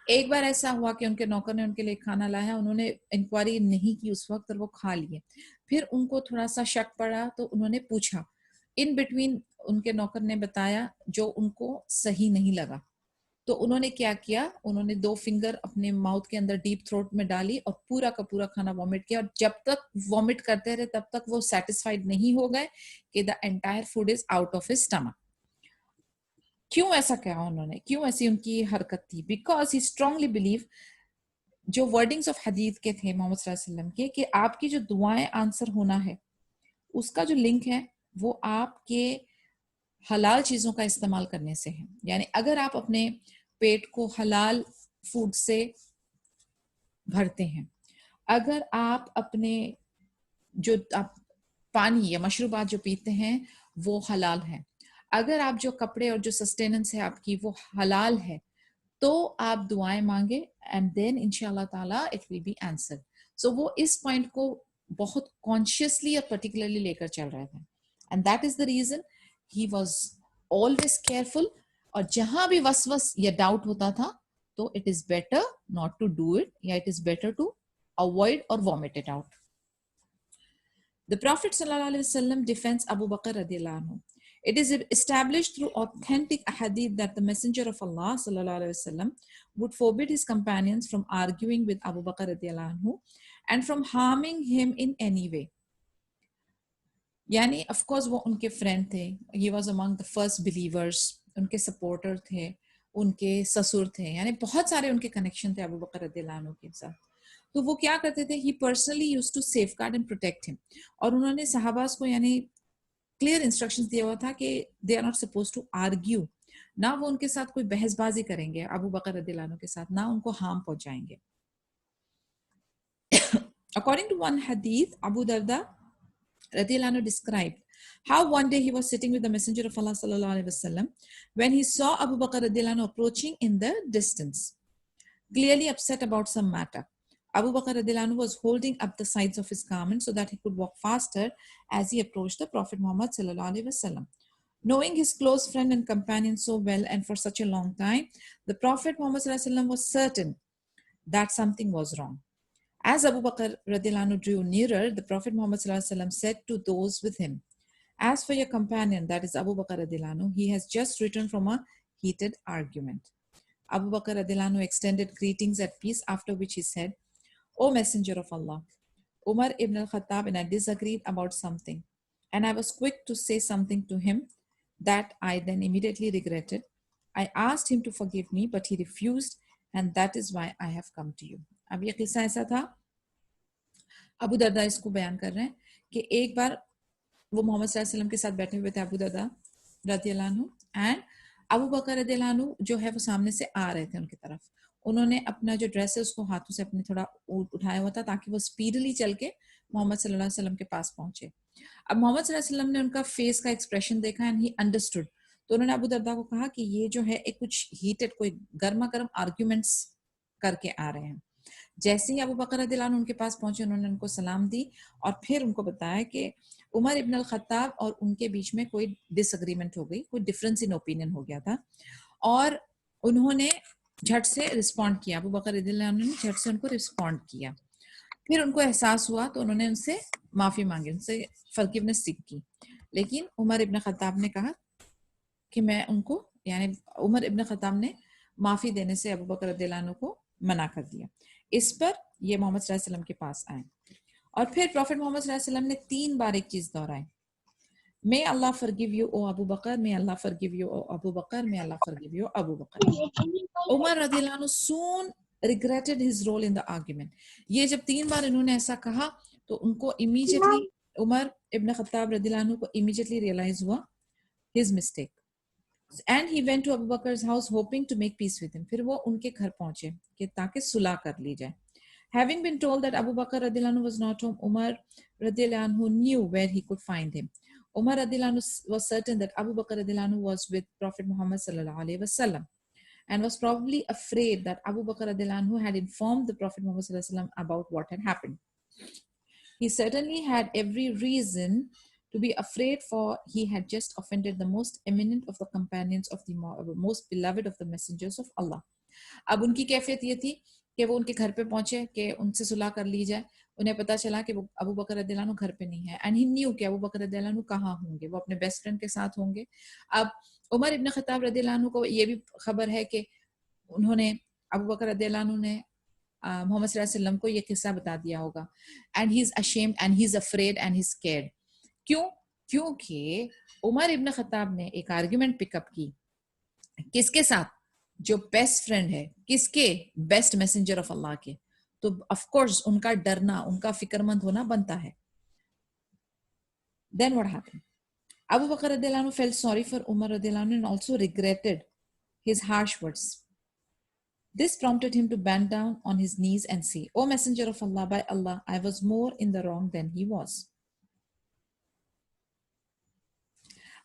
एक बार ऐसा हुआ कि उनके नौकर ने उनके लिए खाना लाया, उन्होंने इंक्वायरी नहीं की उस वक्त और वो खा लिए. फिर उनको थोड़ा सा शक पड़ा तो उन्होंने पूछा. इन बिटवीन उनके नौकर ने बताया जो उनको सही नहीं लगा. तो उन्होंने क्या किया, उन्होंने 2 फिंगर अपने माउथ के अंदर डीप थ्रोट में डाली और पूरा का पूरा खाना वॉमिट किया. और जब तक वॉमिट करते रहे तब तक वो सेटिस्फाइड नहीं हो गए कि the entire food is out of his stomach. क्यों ऐसा कहा उन्होंने, क्यों ऐसी उनकी हरकत थी? बिकॉज ही स्ट्रांगली बिलीव, जो वर्डिंग्स ऑफ हदीथ के थे मोहम्मद सल्लल्लाहु अलैहि वसल्लम के, कि आपकी जो दुआएं आंसर होना है उसका जो लिंक है वो आपके हलाल चीजों का इस्तेमाल करने से है. यानी अगर आप अपने पेट को हलाल फूड से भरते हैं, अगर आप अपने जो आप पानी या मशरूबात जो पीते हैं वो हलाल है, अगर आप जो कपड़े और जो सस्टेनेंस है आपकी वो हलाल है, तो आप दुआएं मांगे एंड देन इंशाल्लाह ताला इट विल बी आंसर्ड. सो वो इस पॉइंट को बहुत कॉन्शियसली और पर्टिकुलरली लेकर चल रहे थे and that is the reason he was always careful. और जहां भी वसवस या डाउट होता था तो it is better not to do it, या it is better to avoid और vomit it out. The Prophet ﷺ defends Abu Bakr radiallahu anhu. It is established through authentic ahadith that the Messenger of Allah ﷺ would forbid his companions from arguing with Abu Bakr radiallahu anhu and from harming him in any way. यानी of course वो उनके friend थे, he was among the first believers, उनके supporter थे, उनके ससुर थे, यानी बहुत सारे उनके connection थे अबू बकर रदियल्लाहु अन्हु के साथ. तो वो क्या करते थे, he personally used to safeguard and protect him. और उन्होंने सहाबास को यानी क्लियर इंस्ट्रक्शंस दिया हुआ था कि they are not suppose to argue, ना वो उनके साथ कोई बहसबाजी करेंगे अबू बकर रदियल्लाहु अन्हु के साथ, ना उनको हार्म पहुंचाएंगे. According to one hadith, Abu Darda radiallahu anhu described how one day he was sitting with the Messenger of Allah sallallahu alaihi wasallam when he saw Abu Bakr radiallahu anhu approaching in the distance, clearly upset about some matter. Abu Bakr radiallahu anhu was holding up the sides of his garment so that he could walk faster as he approached the Prophet Muhammad sallallahu alaihi wasallam. Knowing his close friend and companion so well and for such a long time, the Prophet Muhammad sallallahu alaihi wasallam was certain that something was wrong. As Abu Bakr radiallahu anhu drew nearer, the Prophet Muhammad sallallahu alaihi wasallam said to those with him, "As for your companion, that is Abu Bakr radiallahu anhu, he has just returned from a heated argument." Abu Bakr radiallahu anhu extended greetings at peace, after which he said, "O Messenger of Allah, Umar ibn al-Khattab and I disagreed about something, and I was quick to say something to him that I then immediately regretted. I asked him to forgive me, but he refused, and that is why I have come to you." अब ये किस्सा ऐसा था, अबू दरदा इसको बयान कर रहे हैं कि एक बार वो मोहम्मद सल्लल्लाहु अलैहि वसल्लम के साथ बैठे हुए थे अबू दरदा रदियल्लाहु अन्हु, एंड अबू बकर रदियल्लाहु अन्हु जो है वो सामने से आ रहे थे उनकी तरफ. उन्होंने अपना जो ड्रेस है उसको हाथों से अपने थोड़ा उठाया हुआ था ताकि वो स्पीडली चल के मोहम्मद सल्लल्लाहु अलैहि वसल्लम के पास पहुंचे. अब मोहम्मद सल्लल्लाहु अलैहि वसल्लम ने उनका फेस का एक्सप्रेशन देखा एंड ही अंडरस्टूड. तो उन्होंने अबू दरदा को कहा कि ये जो है एक कुछ हीटेड, कोई गर्मा गर्म आर्ग्यूमेंट्स करके आ रहे हैं. जैसे ही अबू बकर रदियल्लाहु अन्हु उनके पास पहुंचे, उन्होंने उनको सलाम दी और फिर उनको बताया कि उमर इब्न अल-खत्ताब और उनके बीच में कोई डिसएग्रीमेंट हो गई, कोई डिफरेंस इन ओपिनियन हो गया था. और उन्होंने झट से रिस्पॉन्ड किया, अबू बकर रदियल्लाहु अन्हु ने झट से उनको रिस्पॉन्ड किया. फिर उनको एहसास हुआ तो उन्होंने उनसे माफी मांगी, उनसे फॉरगिवनेस सीख की. लेकिन उमर इब्न खत्ताब ने कहा कि मैं उनको, यानी उमर इब्न खत्ताब ने माफी देने से अबू बकर रदियल्लाहु अन्हु को मना कर दिया. इस पर ये मोहम्मद सल्लल्लाहु अलैहि वसल्लम के पास आए और फिर प्रॉफिट मोहम्मद सल्लल्लाहु अलैहि वसल्लम ने 3 बार एक चीज दोहराई, may Allah forgive you O Abu Bakr, may Allah forgive you O Abu Bakr, may Allah forgive you Abu Bakr. Umar रदियल्लाहु अन्हु soon regretted his role in the argument. ये जब 3 बार इन्होंने ऐसा कहा तो उनको इमीडिएटली, उमर इब्न खत्ताब रदियल्लाहु अन्हु को इमीडिएटली रियलाइज हुआ his mistake. And he went to Abu Bakr's house hoping to make peace with him. फिर वो उनके घर पहुंचे कि ताकि सुलह कर ली जाए. Having been told that Abu Bakr radiallahu anhu was not home, Umar radiallahu anhu knew where he could find him. Umar radiallahu anhu was certain that Abu Bakr radiallahu anhu was with Prophet Muhammad sallallahu alaihi wasallam, and was probably afraid that Abu Bakr radiallahu anhu had informed the Prophet Muhammad sallallahu alaihi wasallam about what had happened. He certainly had every reason to be afraid, for he had just offended the most eminent of the companions of the most beloved of the messengers of Allah. अब उनकी कैफियत ये थी कि वो उनके घर पे पहुंचे कि उनसे सुलह कर ली जाए. उन्हें पता चला कि वो अबू बकर रदियल्लाहु अन्हु घर पे नहीं है, एंड ही न्यू कि अबू बकर रदियल्लाहु अन्हु कहाँ होंगे, वो अपने बेस्ट फ्रेंड के साथ होंगे. अब उमर इब्न खत्ताब रदियल्लाहु अन्हु को ये भी खबर है कि उन्होंने अबू बकर रदियल्लाहु अन्हु ने मोहम्मद सल्लल्लाहु अलैहि वसल्लम को ये किस्सा बता दिया होगा, and he is ashamed and he is afraid and he is scared. क्यों? क्योंकि उमर इब्न खत्ताब ने एक आर्गुमेंट पिकअप की किसके साथ? जो बेस्ट फ्रेंड है किसके? बेस्ट मैसेंजर ऑफ अल्लाह के. तो ऑफ कोर्स उनका डरना, उनका फिक्रमंद होना बनता है. Then what happened? Abu Bakr radiallahu anhu felt sorry for Umar radiallahu anhu and also regretted his harsh words. This prompted him to bend down on his knees and say, O Messenger of Allah, by Allah, I was more in the wrong than he was.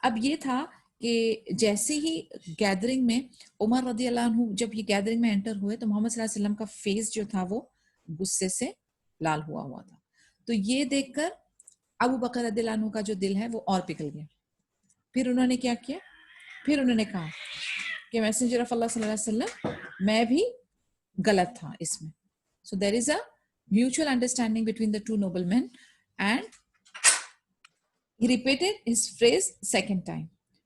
अब ये था कि जैसे ही gathering में उमर रदियल्लाहु अन्हु जब ये गैदरिंग में एंटर हुए तो मोहम्मद सल्लल्लाहु अलैहि वसल्लम का फेस जो था वो गुस्से से लाल हुआ हुआ था. तो ये देखकर अबू बकर रदियल्लाहु अन्हु का जो दिल है वो और पिघल गया. फिर उन्होंने क्या किया? फिर उन्होंने कहा कि मैसेंजर ऑफ अल्लाह सल्लल्लाहु अलैहि वसल्लम, मैं भी गलत था इसमें. So there is a mutual understanding between the two noblemen, and he repeated his phrase second time.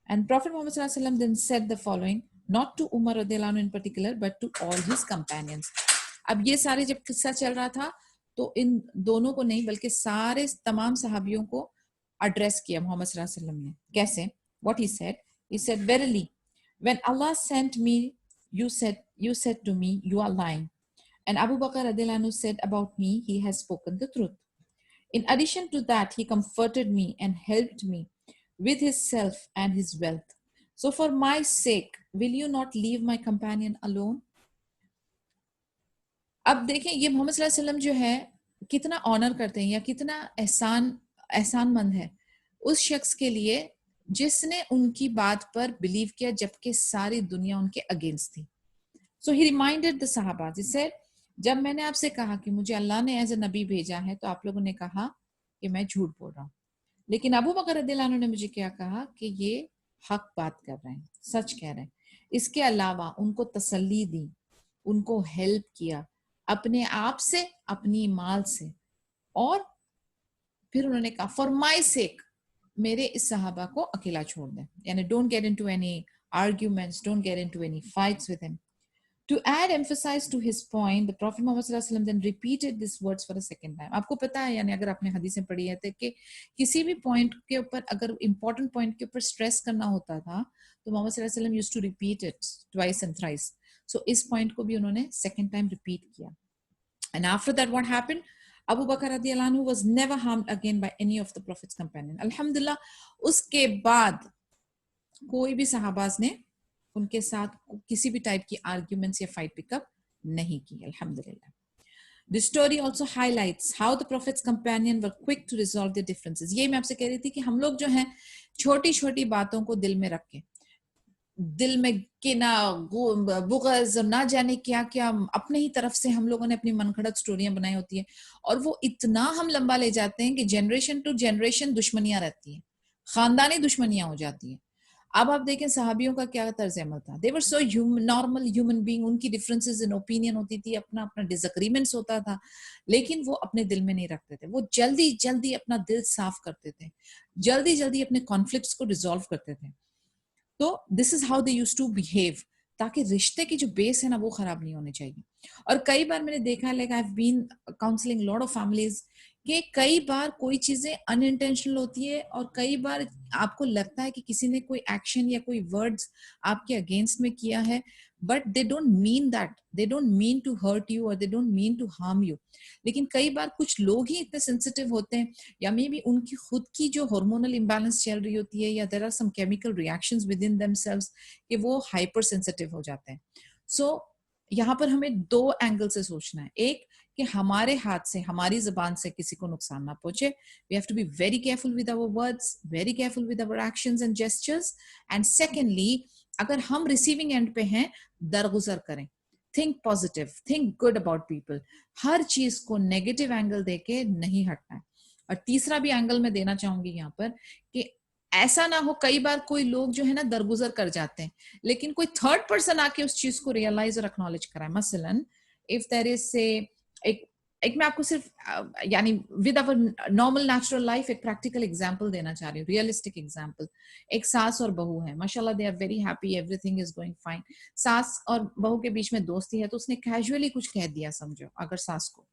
And Prophet Muhammad sallallahu alaihi wasallam then said the following, not to Umar radiallahu anhu in particular, but to all his companions. अब ये सारे जब किस्सा चल रहा था तो इन दोनों को नहीं बल्कि सारे तमाम सहाबियों को एड्रेस किया मोहम्मद सल्लल्लाहु अलैहि वसल्लम ने. कैसे? What he said, verily, when Allah sent me, you said to me, you are lying. And Abu Bakr radiallahu anhu said about me, he has spoken the truth. In addition to that, he comforted me and helped me with his self and his wealth. So for my sake, will you not leave my companion alone? अब देखें ये मोहम्मद सल्लल्लाहु अलैहि वसल्लम जो है कितना honour करते हैं या कितना एहसानमंद है उस शख्स के लिए जिसने उनकी बात पर बिलीव किया जबकि सारी दुनिया उनके अगेंस्ट थी. So he reminded the Sahabas. He said, जब मैंने आपसे कहा कि मुझे अल्लाह ने एज ए नबी भेजा है तो आप लोगों ने कहा कि मैं झूठ बोल रहा हूँ, लेकिन अबू बकर रदियल्लाहु अन्हु ने मुझे क्या कहा कि ये हक बात कर रहे हैं, सच कह रहे हैं. इसके अलावा उनको तसल्ली दी, उनको हेल्प किया अपने आप से, अपनी माल से, और फिर उन्होंने कहा फॉर माई सेक मेरे इस सहाबा को अकेला छोड़ दें, यानी don't get into any arguments, don't get into any fights with him. To add emphasis to his point, the Prophet Muhammad sallallahu alaihi wasallam then repeated these words for a second time. आपको पता है यानी अगर आपने हदीसें पढ़ी है तो कि किसी भी पॉइंट के ऊपर अगर इम्पोर्टेंट पॉइंट के ऊपर स्ट्रेस करना होता था तो मोहम्मद सल्लल्लाहु अलैहि वसल्लम used to repeat it twice and thrice. So इस पॉइंट को भी उन्होंने second time repeat किया. And after that what happened? Abu Bakr radiallahu anhu was never harmed again by any of the Prophet's companion. Alhamdulillah, उसके बाद कोई भी सहाबाज ने उनके साथ किसी भी टाइप की आर्ग्यूमेंट्स या फाइट पिकअप नहीं की. अल्हम्दुलिल्लाह. This story also highlights how the Prophet's companion were quick to resolve their differences. ये मैं आपसे कह रही थी कि हम लोग जो हैं छोटी छोटी बातों को दिल में रख के, दिल में किना, बुग़ज़, ना जाने क्या क्या अपने ही तरफ से हम लोगों ने अपनी मनगढ़ंत स्टोरियां बनाई होती है, और वो इतना हम लंबा ले जाते हैं कि जनरेशन टू जनरेशन दुश्मनियां रहती हैं, खानदानी दुश्मनियां हो जाती हैं. अब आप देखें सहाबियों का क्या तर्ज अमल था. दे वर सो नॉर्मल ह्यूमन बीइंग. उनकी डिफरेंसेस इन ओपिनियन होती थी, अपना अपना डिसएग्रीमेंट्स होता था, लेकिन वो अपने दिल में नहीं रखते थे. वो जल्दी जल्दी अपना दिल साफ करते थे, जल्दी जल्दी अपने कॉन्फ्लिक्ट्स को रिजॉल्व करते थे. तो this is how they used to behave, ताकि रिश्ते की जो बेस है ना वो खराब नहीं होने चाहिए. और कई बार मैंने देखा है, like I have been counselling lot of families, कि कई बार कोई चीजें अनइंटेंशनल होती है और कई बार आपको लगता है कि किसी ने कोई एक्शन या कोई वर्ड्स आपके अगेंस्ट में किया है, but they don't mean that, they don't mean to hurt you और they don't mean to harm you. लेकिन कई बार कुछ लोग ही इतने सेंसिटिव होते हैं, या मे बी उनकी खुद की जो हार्मोनल इम्बैलेंस चल रही होती है, या there are some chemical reactions within themselves कि वो हाइपर सेंसिटिव हो जाते हैं. सो यहाँ पर हमें दो एंगल से सोचना है. एक कि हमारे हाथ से, हमारी जुबान से किसी को नुकसान ना पहुंचे. We have to be very careful with our words, very careful with our actions and gestures. And secondly, अगर हम receiving end पे हैं, दरगुजर करें. Think positive, think good about people. हर चीज को नेगेटिव एंगल देके नहीं हटना है. और तीसरा भी एंगल मैं देना चाहूंगी यहाँ पर कि ऐसा ना हो, कई बार कोई लोग जो है ना दरगुजर कर जाते हैं, लेकिन कोई थर्ड पर्सन आके उस चीज को रियलाइज और एक्नॉलेज कराए. मसलन इफ देयर इज से एक मैं आपको सिर्फ यानी with our normal natural life एक प्रैक्टिकल एग्जांपल देना चाह रही हूँ, रियलिस्टिक एग्जांपल. एक सास और बहू है, माशाल्लाह they are very happy, everything is going fine. सास और बहू के बीच में दोस्ती है, तो उसने कैजुअली कुछ कह दिया, समझो अगर सास को,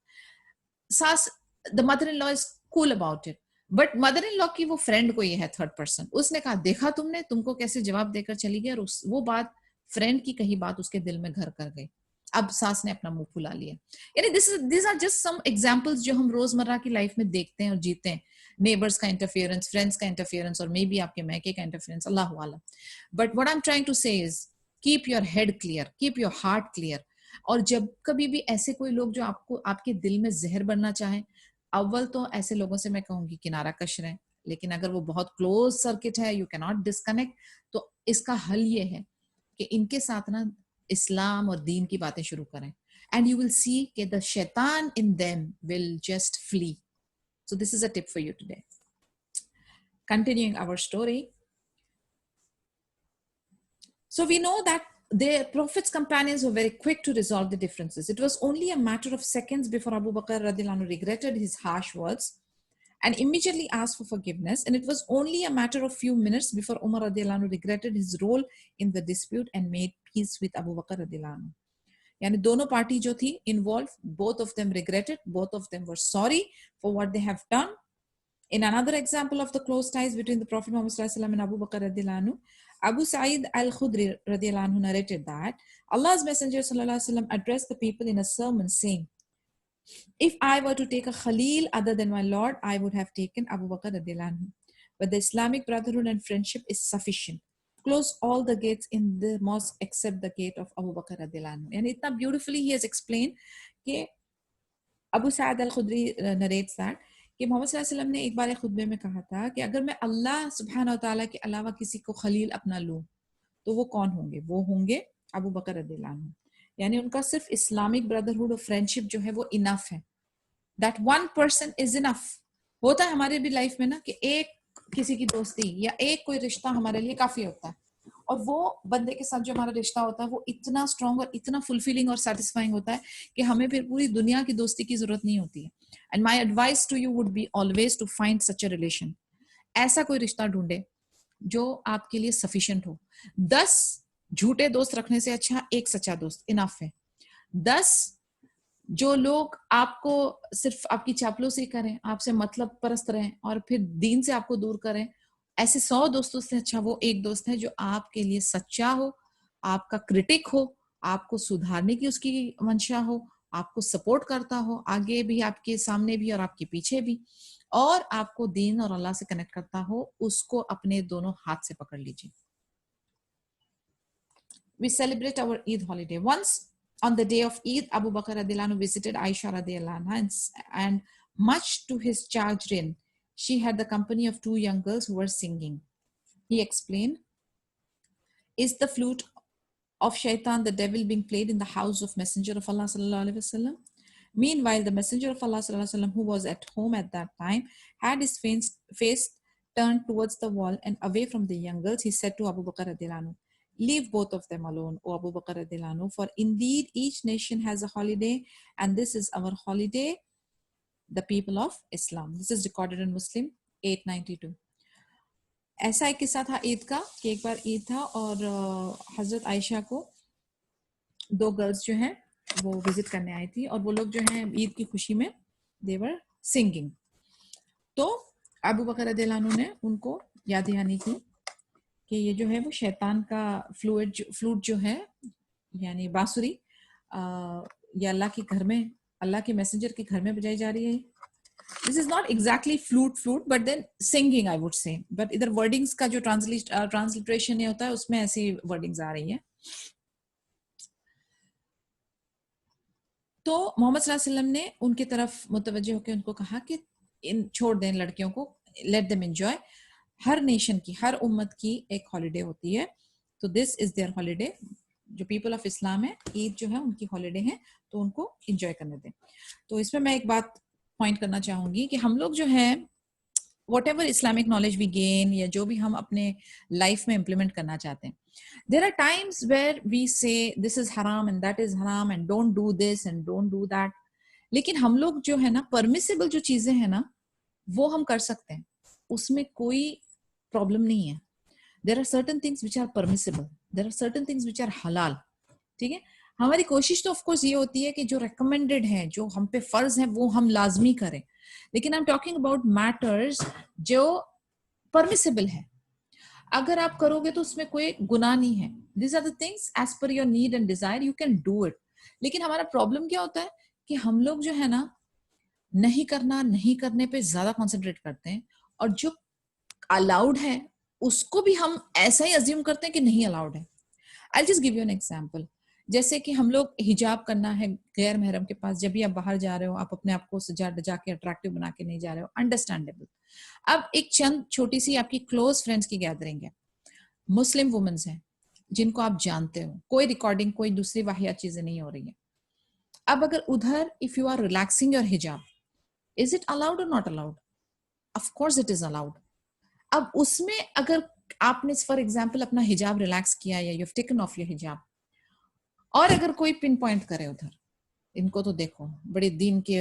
सास, the mother in law is cool about it, but mother in law की वो फ्रेंड कोई है थर्ड पर्सन, उसने कहा देखा तुमने, तुमको कैसे जवाब देकर चली गई, और वो बात, फ्रेंड की कही बात उसके दिल में घर कर गई. अब सास ने अपना मुंह फुला लिया. यानी this are just some examples जो हम रोजमर्रा की लाइफ में देखते हैं और जीते हैं. नेबर्स का इंटरफेरेंस, फ्रेंड्स का इंटरफेरेंस, और मे बी आपके मैके का इंटरफेरेंस, अल्लाह वाला. But what I am trying to say is keep your head clear, keep your heart clear. और जब कभी भी ऐसे कोई लोग जो आपको, आपके दिल में जहर बनना चाहे, अव्वल तो ऐसे लोगों से मैं कहूंगी किनारा कश रहें. लेकिन अगर वो बहुत क्लोज सर्किट है, यू कैन नॉट डिस्कनेक्ट, तो इसका हल ये है कि इनके साथ ना इस्लाम और दीन की बातें शुरू करें. एंड यू विल सी कि द शैतान in them will just flee. So this is a tip for you today. Continuing our story. So we know that the Prophet's companions were very quick to resolve the differences. It was only a matter of seconds before Abu Bakr radiallahu anhu regretted his harsh words and immediately asked for forgiveness. And it was only a matter of few minutes before Umar radiallahu anhu regretted his role in the dispute and made peace with Abu Bakr radiallahu anhu. यानी दोनों party जो थी involved, both of them regretted, both of them were sorry for what they have done. In another example of the close ties between the Prophet Muhammad sallallahu alaihi wasallam and Abu Bakr radiallahu anhu, Abu Sa'id al-Khudri radiallahu anhu narrated that Allah's Messenger sallallahu alaihi wasallam addressed the people in a sermon saying, if I were to take a Khalil other than my Lord, I would have taken Abu Bakr radiallahu anhu. But the Islamic brotherhood and friendship is sufficient. Close all the gates in the mosque except the gate of Abu Bakr radiallahu anhu. And itna beautifully he has explained कि Abu Sa'id al-Khudri narrates that कि मोहम्मद सल्लल्लाहु अलैहि वसल्लम ने एक बार एक खुतबे में कहा था कि अगर मैं अल्लाह सुब्हानहू व तआला के अलावा किसी को खलील अपना लूं तो वो कौन होंगे? वो होंगे अबू बकर रदियल्लाहु अन्हु. यानी उनका सिर्फ इस्लामिक ब्रदरहुड और फ्रेंडशिप जो है वो इनफ है. That one person is enough. होता है हमारे भी लाइफ में ना कि एक किसी की दोस्ती या एक कोई रिश्ता हमारे लिए काफी होता है, और वो बंदे के साथ जो हमारा रिश्ता होता है वो इतना स्ट्रॉन्ग और इतना फुलफिलिंग और सेटिस्फाइंग होता है कि हमें फिर पूरी दुनिया की दोस्ती की जरूरत नहीं होती है. And my advice to you would be always to find such a relation. ऐसा कोई रिश्ता ढूंढे जो आपके लिए सफिशिएंट हो. 10 झूठे दोस्त रखने से अच्छा एक सच्चा दोस्त इनफ है. 10 जो लोग आपको सिर्फ आपकी चापलूसी करें, आपसे मतलब परस्त रहें और फिर दीन से आपको दूर करें, ऐसे 100 दोस्तों से अच्छा वो एक दोस्त है जो आपके लिए सच्चा हो, आपका क्रिटिक हो, आपको सुधारने की उसकी मंशा हो, आपको सपोर्ट करता हो, आगे भी, आपके सामने भी और आपके पीछे भी, और आपको दीन और अल्लाह से कनेक्ट करता हो. उसको अपने दोनों हाथ से पकड़ लीजिए. We celebrate our Eid holiday. Once on the day of Eid, Abu Bakr radiallahu anhu visited Aisha radiallahu anha, and much to his chagrin, she had the company of 2 young girls who were singing. He explained, is the flute of shaitan, the devil, being played in the house of Messenger of Allah sallallahu alaihi wasallam? Meanwhile, the Messenger of Allah sallallahu alaihi wasallam, who was at home at that time, had his face turned towards the wall and away from the young girls. He said to Abu Bakr radiallahu anhu, leave both of them alone, O Abu Bakr radiallahu anhu, for indeed each nation has a holiday, and this is our holiday, the people of Islam. This is recorded in Muslim 892. ऐसा एक किस्सा था ईद का कि एक बार ईद था और हजरत आयशा को 2 गर्ल्स जो हैं वो विजिट करने आई थी, और वो लोग जो हैं ईद की खुशी में दे वर सिंगिंग. तो अबू बकर रदियल्लाहु अन्हु ने उनको याद दहानी की कि ये जो है वो शैतान का फ्लूट जो है यानी बांसुरी ये अल्लाह के घर में, अल्लाह के मैसेंजर के घर में बजाई जा रही है. This is not exactly flute, but then singing I would say. But इधर wordings का जो transliteration नहीं होता है उसमें ऐसी wordings आ रही है. तो मोहम्मद सल्लल्लाहु अलैहि वसल्लम ने उनकी तरफ मुतवज्जह होकर उनको कहा कि इन छोड़ दें लड़कियों को, लेट देम एंजॉय। हर नेशन की, हर उम्मत की एक हॉलिडे होती है, तो दिस इज देयर हॉलिडे। जो पीपल ऑफ इस्लाम है, ईद जो है उनकी हॉलिडे है, तो उनको एंजॉय करने दें। तो इसमें मैं एक बात पॉइंट करना चाहूंगी कि हम लोग जो है whatever Islamic knowledge we gain या जो भी हम अपने लाइफ में इम्प्लीमेंट करना चाहते हैं, there are times where we say this is haram and that is haram and don't do this and don't do that, लेकिन हम लोग जो है ना परमिसिबल जो चीजें हैं ना वो हम कर सकते हैं, उसमें कोई प्रॉब्लम नहीं है। there are certain things which are permissible, there are certain things which are halal, ठीक है। हमारी कोशिश तो ऑफ कोर्स ये होती है कि जो रिकमेंडेड है, जो हम पे फर्ज है, वो हम लाजमी करें, लेकिन I am talking about matters जो परमिसिबल है। अगर आप करोगे तो उसमें कोई गुनाह नहीं है। This are the things as per your need and desire, you can do it. लेकिन हमारा प्रॉब्लम क्या होता है कि हम लोग जो है ना नहीं करना, नहीं करने पे ज्यादा कॉन्सेंट्रेट करते हैं, और जो अलाउड है उसको भी हम ऐसा ही अज्यूम करते हैं कि नहीं अलाउड है। I just give you an example. जैसे कि हम लोग हिजाब करना है गैर महरम के पास, जब भी आप बाहर जा रहे हो, आप अपने आप को सजा डजा के अट्रैक्टिव बना के नहीं जा रहे हो, अंडरस्टैंडेबल। अब एक चंद छोटी सी आपकी क्लोज फ्रेंड्स की गैदरिंग है, मुस्लिम वुमेन्स हैं जिनको आप जानते हो, कोई रिकॉर्डिंग, कोई दूसरी वाहियात चीजें नहीं हो रही है। अब अगर उधर if you are relaxing your hijab, is it allowed और not allowed? Of course it is allowed. अब उसमें अगर आपने फॉर एग्जाम्पल अपना हिजाब रिलैक्स किया या you have taken of your हिजाब, और अगर कोई पिन पॉइंट करे उधर, इनको तो देखो बड़े दीन के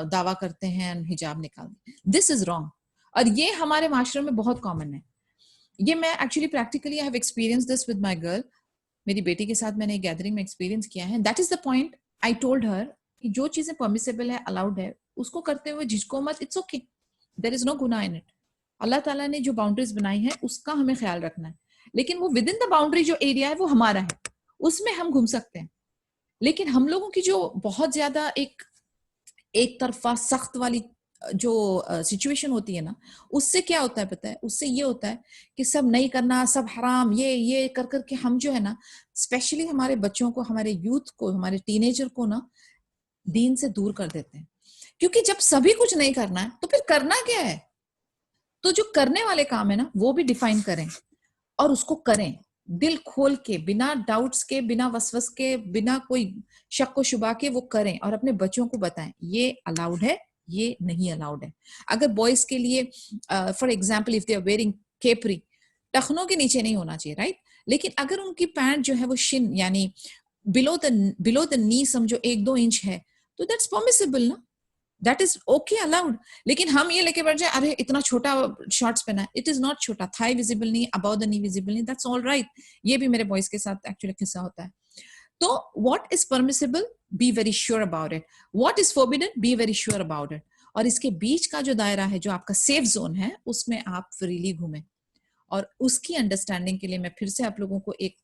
दावा करते हैं, हिजाब निकाल, दिस इज रॉन्ग। और ये हमारे माशरे में बहुत कॉमन है। ये मैं actually practically I have experience this with my girl. मेरी बेटी के साथ मैंने गैदरिंग में एक्सपीरियंस किया है। That is the point. I told her कि जो चीजें परमिसेबल है, अलाउड है, उसको करते हुए झिझको मत, it's okay, there is no गुनाह इन इट। अल्लाह ताला ने जो बाउंड्रीज बनाई है उसका हमें ख्याल रखना है, लेकिन वो विद इन द बाउंड्री जो एरिया है वो हमारा है, उसमें हम घूम सकते हैं। लेकिन हम लोगों की जो बहुत ज्यादा एक तरफा सख्त वाली जो सिचुएशन होती है ना, उससे क्या होता है पता है? उससे ये होता है कि सब नहीं करना, सब हराम, ये कर करके हम जो है ना, स्पेशली हमारे बच्चों को, हमारे यूथ को, हमारे टीनेजर को ना दीन से दूर कर देते हैं। क्योंकि जब सभी कुछ नहीं करना है तो फिर करना क्या है? तो जो करने वाले काम है ना वो भी डिफाइन करें और उसको करें दिल खोल के, बिना डाउट्स के, बिना वसवस के, बिना कोई शक व शुबा के वो करें, और अपने बच्चों को बताएं ये अलाउड है, ये नहीं अलाउड है। अगर बॉयज के लिए for example if they are wearing capri, टखनों के नीचे नहीं होना चाहिए, राइट? लेकिन अगर उनकी पैंट जो है वो शिन यानी बिलो द नी समझो 1-2 इंच है, तो दैट्स परमिसिबल ना, दैट इज ओके, अलाउड। लेकिन हम ये लेके बैठ जाए अरे इतना छोटा शॉर्ट्स पहना है, इट इज नॉट छोटा, थाई विजिबल नहीं, अबाउ द नी विजिबल नहीं, दैट्स ऑल राइट। ये भी मेरे बॉयज के साथ एक्चुअली किस्सा होता है। तो what is permissible, be very sure about it, what is forbidden, be very sure about it. और इसके बीच का जो दायरा है, जो आपका सेफ जोन है, उसमें आप फ्रीली घूमें। और उसकी अंडरस्टैंडिंग के लिए मैं फिर से आप लोगों को एक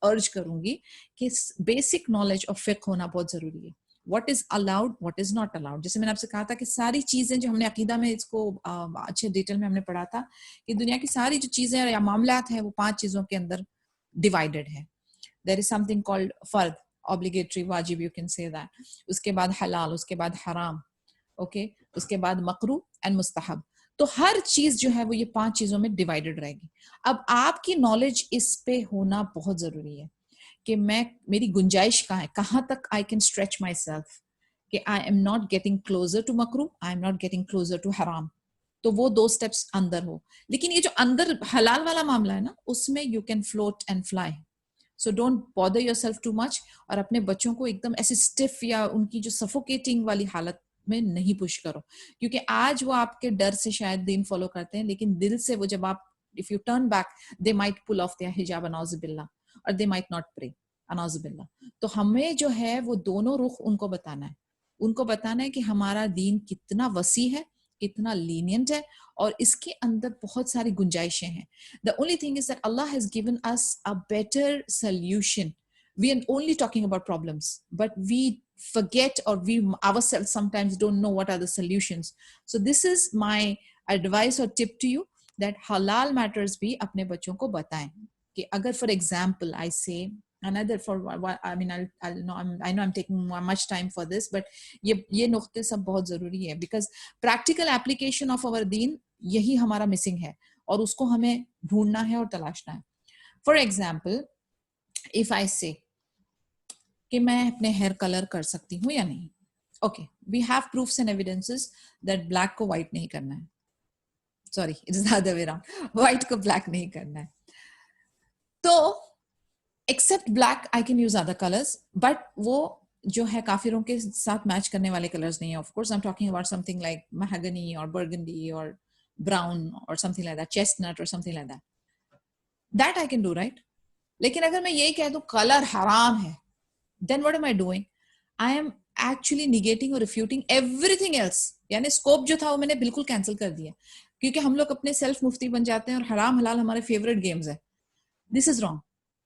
अर्ज करूंगी कि बेसिक नॉलेज ऑफ फिक्र होना बहुत जरूरी है। What is allowed, what is not allowed. जैसे मैंने आपसे कहा था कि सारी चीजें जो हमने अकीदा में इसको अच्छे डिटेल में हमने पढ़ा था कि दुनिया की सारी जो चीजें या मामलात है वो 5 चीजों के अंदर डिवाइडेड है। देयर इज समथिंग कॉल्ड फर्द, ऑब्लिगेटरी, वाजिब, यू कैन से दैट। उसके बाद हलाल, उसके बाद हराम, ओके, उसके बाद मकरू एंड मुस्तहब। तो हर चीज जो है वो ये 5 चीजों में डिवाइडेड रहेगी। अब आपकी नॉलेज इस पे होना बहुत जरूरी है कि मेरी गुंजाइश कहाँ है, कहाँ तक I can stretch myself, कि I am not getting closer to मकरू, I am not getting closer to हराम। तो वो 2 स्टेप्स अंदर हो। लेकिन ये जो अंदर हलाल वाला मामला है ना, उसमें you can float and fly. So don't bother yourself too much, और अपने बच्चों को एकदम ऐसे स्टिफ या उनकी जो सफोकेटिंग वाली हालत में नहीं पुश करो। क्योंकि आज वो आपके डर से शायद दीन फॉलो करते हैं, लेकिन दिल से वो जब आप if you turn back, they might pull off their hijab अनाउजुबिल्लाह, और दे माइट नॉट प्रे अनाउजुबिल्लाह। तो हमें जो है वो दोनों रुख उनको बताना है। उनको बताना है कि हमारा दीन कितना वसी है, कितना लीनियंट है, और इसके अंदर बहुत सारी गुंजाइशें हैं। The only thing is that Allah has given us a better solution. We are only talking about problems, but we forget, or we ourselves sometimes don't know what are the solutions. So this is my advice or tip to you, that halal matters भी अपने बच्चों को बताएं। कि अगर for example I say another for I mean I'll know I know I'm taking much time for this, but ये नुक्ते सब बहुत जरूरी है, because practical application of our deen यही हमारा missing है और उसको हमें ढूंढना है और तलाशना है. For example, if I say कि मैं अपने हेयर कलर कर सकती हूँ या नहीं, okay, we have proofs and evidences that black को white नहीं करना है. Sorry, it is the other way around. White को black नहीं करना है. तो except black I can use other colors, but वो जो है काफिरों के साथ मैच करने वाले कलर्स नहीं है. Of course I'm talking about something like mahogany or burgundy or brown or something like that, chestnut or something like that. That I can do, right? लेकिन अगर मैं यही कह दूं कलर हराम है, then what am I doing? I am actually negating or refuting everything else. यानी scope जो था वो मैंने बिल्कुल कैंसिल कर दिया, क्योंकि हम लोग अपने सेल्फ मुफ्ती बन जाते हैं और हराम हलाल हमारे फेवरेट गेम्स है. This is wrong.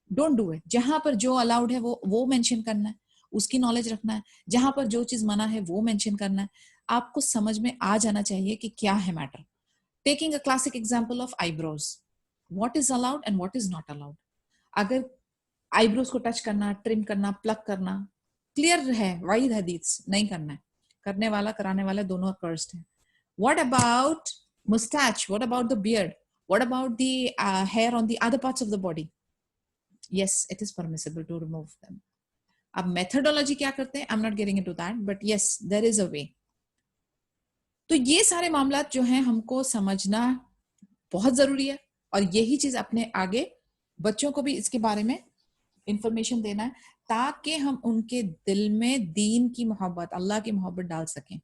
Don't do it. जहां पर जो अलाउड है वो मेंशन करना है, उसकी नॉलेज रखना है. जहां पर जो चीज मना है वो मेंशन करना है. आपको समझ में आ जाना चाहिए कि क्या है matter. Taking a classic example of eyebrows, what is allowed and what is not allowed. अगर आईब्रोज को टच करना, ट्रिम करना, प्लक करना क्लियर है, वाइड हदीस नहीं करना है. करने वाला कराने वाला दोनों कर्स्ड है. What about mustache? What about the beard? What about the hair on the other parts of the body? Yes, it is permissible to remove them. अब methodology क्या करते हैं, I'm not getting into that, but yes, there is a way. तो ये सारे मामलात जो हैं हमको समझना बहुत जरूरी है, और यही चीज अपने आगे बच्चों को भी इसके बारे में इंफॉर्मेशन देना है, ताकि हम उनके दिल में दीन की मोहब्बत, अल्लाह की मोहब्बत डाल सकें.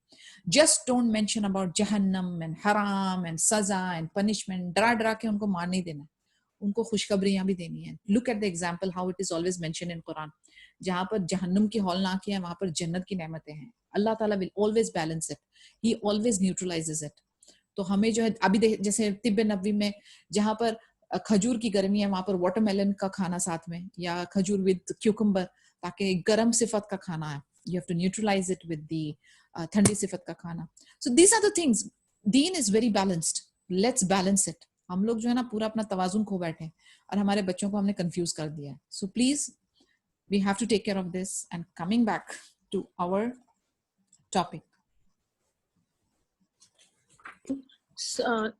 जस्ट डोंट मेंशन अबाउट जहन्नम एंड हराम एंड सजा एंड पनिशमेंट. डरा डरा के उनको मार नहीं देना, उनको खुशखबरियां भी देनी है. Look at the example how it is always mention in Quran. जहां पर जहन्नम की हौलनाकी है, वहां पर जन्नत की नेमतें हैं. अल्लाह ताला will always balance it, he always neutralises it. तो हमें जो है अभी जैसे तिब्बे नबवी में जहां पर खजूर की गर्मी है, वहां पर वाटरमेलन का खाना साथ में, या खजूर विद क्यूकम्बर, ताकि गर्म सिफत का खाना है. You have to neutralize it with the ठंडी सिफत का खाना. So these are the things. Deen is very balanced. Let's balance it. हम लोग जो है ना पूरा अपना तवाजुन खो बैठे हैं और हमारे बच्चों को हमने कंफ्यूज कर दिया है. So please, we have to take care of this. And coming back to our topic.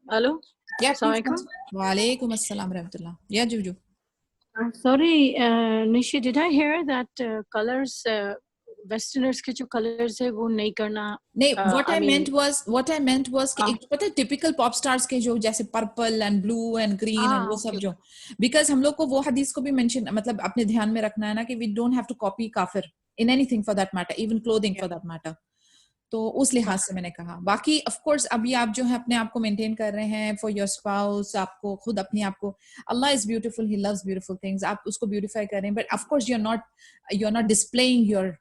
Hello. Yeah, Assalamualaikum. Walaikum assalam rahmatullah. Yeah, Juju. Sorry, Nishi, did I hear that colors, Westerners के जो colors है वो नहीं करना? नहीं, what I meant was कि एक पता है typical pop stars के जो जैसे purple and blue and green and वो सब जो, because हम लोग को वो हदीस को भी mention, मतलब अपने ध्यान में रखना है ना कि we don't have to copy काफिर in anything for that matter, even clothing for that matter. तो उस लिहाज से मैंने कहा. बाकी ऑफ कोर्स अभी आप जो है अपने आप को मेंटेन कर रहे हैं फॉर योर स्पाउस, आपको खुद अपने आप को, Allah is beautiful, he loves beautiful things, आप उसको ब्यूटीफाई कर रहे हैं, but of course you are not displaying your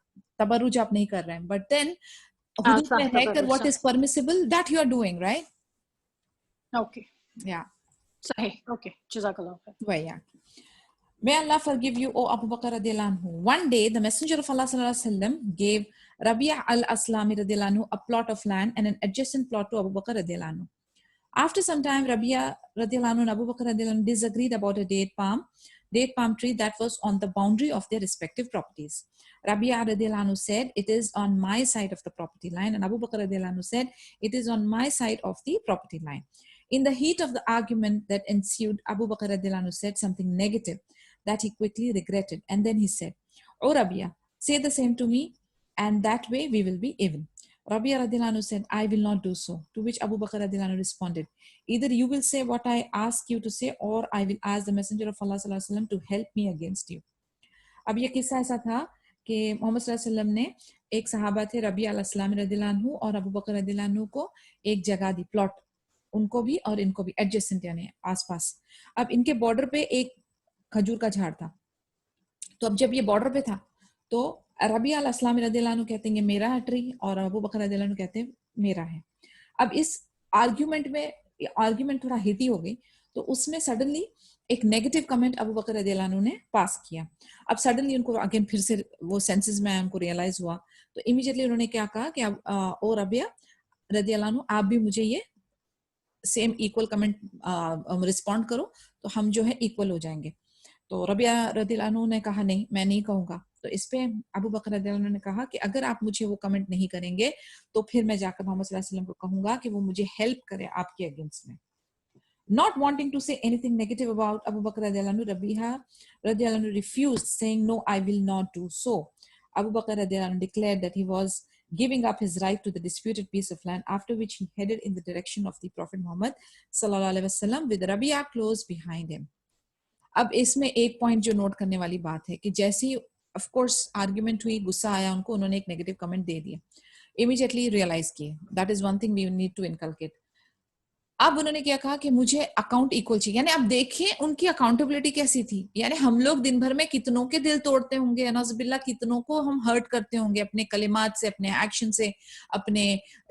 तबर्रुज, आप नहीं कर रहे हैं, बट देन हुदूद में रहकर what is permissible that you are doing, right? Okay, या सही, ओके, जज़ाकल्लाह खैर. या May Allah forgive you, O Abu Bakr radiallahu anhu. One day, the Messenger of Allah sallallahu alaihi wasallam gave Rabi'a al-Aslami radiallahu anhu a plot of land and an adjacent plot to Abu Bakr radiallahu anhu. After some time, Rabi'a radiallahu anhu and Abu Bakr radiallahu anhu disagreed about a date palm tree that was on the boundary of their respective properties. Rabi'a radiallahu anhu said, "It is on my side of the property line," and Abu Bakr radiallahu anhu said, "It is on my side of the property line." In the heat of the argument that ensued, Abu Bakr radiallahu anhu said something negative that he quickly regretted, and then he said, "O Rabia, say the same to me, and that way we will be even." Rabia radiallahu anhu said, "I will not do so." To which Abu Bakr radiallahu anhu responded, "Either you will say what I ask you to say, or I will ask the Messenger of Allah sallallahu alaihi wasallam to help me against you." अब ये किस्सा ऐसा था कि मोहम्मद सल्लल्लाहु अलैहि वसल्लम ने, एक सहाबा थे रबिया अल-अस्लामी रदियल्लाहु अन्हु और अबू बकर रदियल्लाहु अन्हु को एक जगह दी, प्लॉट, उनको भी और इनको भी, एडजेसेंट यानी आसपास. अब इनके बॉर्डर पे एक खजूर का झाड़ था. तो अब जब ये बॉर्डर पे था तो रबिया अल-अस्लामी रदियल्लाहु अन्हु कहते हैं ये मेरा है ट्री, और अबू बकर रदियल्लाहु अन्हु कहते हैं मेरा है. अब इस आर्ग्यूमेंट थोड़ा हिटी हो गई, तो उसमें सडनली एक नेगेटिव कमेंट अबू बकर रदियल्लाहु अन्हु ने पास किया. अब सडनली उनको अगेन फिर से वो सेंसेस में उनको रियलाइज हुआ, तो इमीडिएटली उन्होंने क्या कहा कि अब ओ रबिया रदियल्लाहु अन्हु, आप भी मुझे ये सेम इक्वल कमेंट रिस्पॉन्ड करो, तो हम जो है इक्वल हो जाएंगे. तो रबिया रदियल्लाहु अन्हु ने कहा नहीं, मैं नहीं कहूंगा। तो इस पे अबू बकर रदियल्लाहु अन्हु ने कहा कि अगर आप मुझे वो कमेंट नहीं करेंगे तो फिर मैं जाकर मोहम्मद सल्लल्लाहु अलैहि वसल्लम को कहूंगा कि वो मुझे हेल्प करे आपके अगेंस्ट में। Not wanting to say anything negative about Abu Bakr radiallahu anhu, Rabi'a radiallahu anhu refused, saying, "No, I will not do so." Abu Bakr radiallahu anhu declared that he was giving up his right to the disputed piece of land, after which he headed in the direction of the Prophet Muhammad sallallahu alaihi wasallam with Rabi'a close behind him. अब इसमें एक point जो note करने वाली बात है कि जैसे ही ऑफ कोर्स आर्ग्यूमेंट हुई, गुस्सा आया उनको, उन्होंने एक नेगेटिव कमेंट दे दिया, इमीडिएटली रियलाइज किए, that is one thing we need to inculcate. अब उन्होंने क्या कहा कि मुझे अकाउंट इक्वल चाहिए। यानी अब देखिए उनकी अकाउंटेबिलिटी कैसी थी। यानी हम लोग दिन भर में कितनों के दिल तोड़ते होंगे, नौजुबिल्ला कितनों को हम हर्ट करते होंगे अपने कलिमात से, अपने एक्शन से, अपने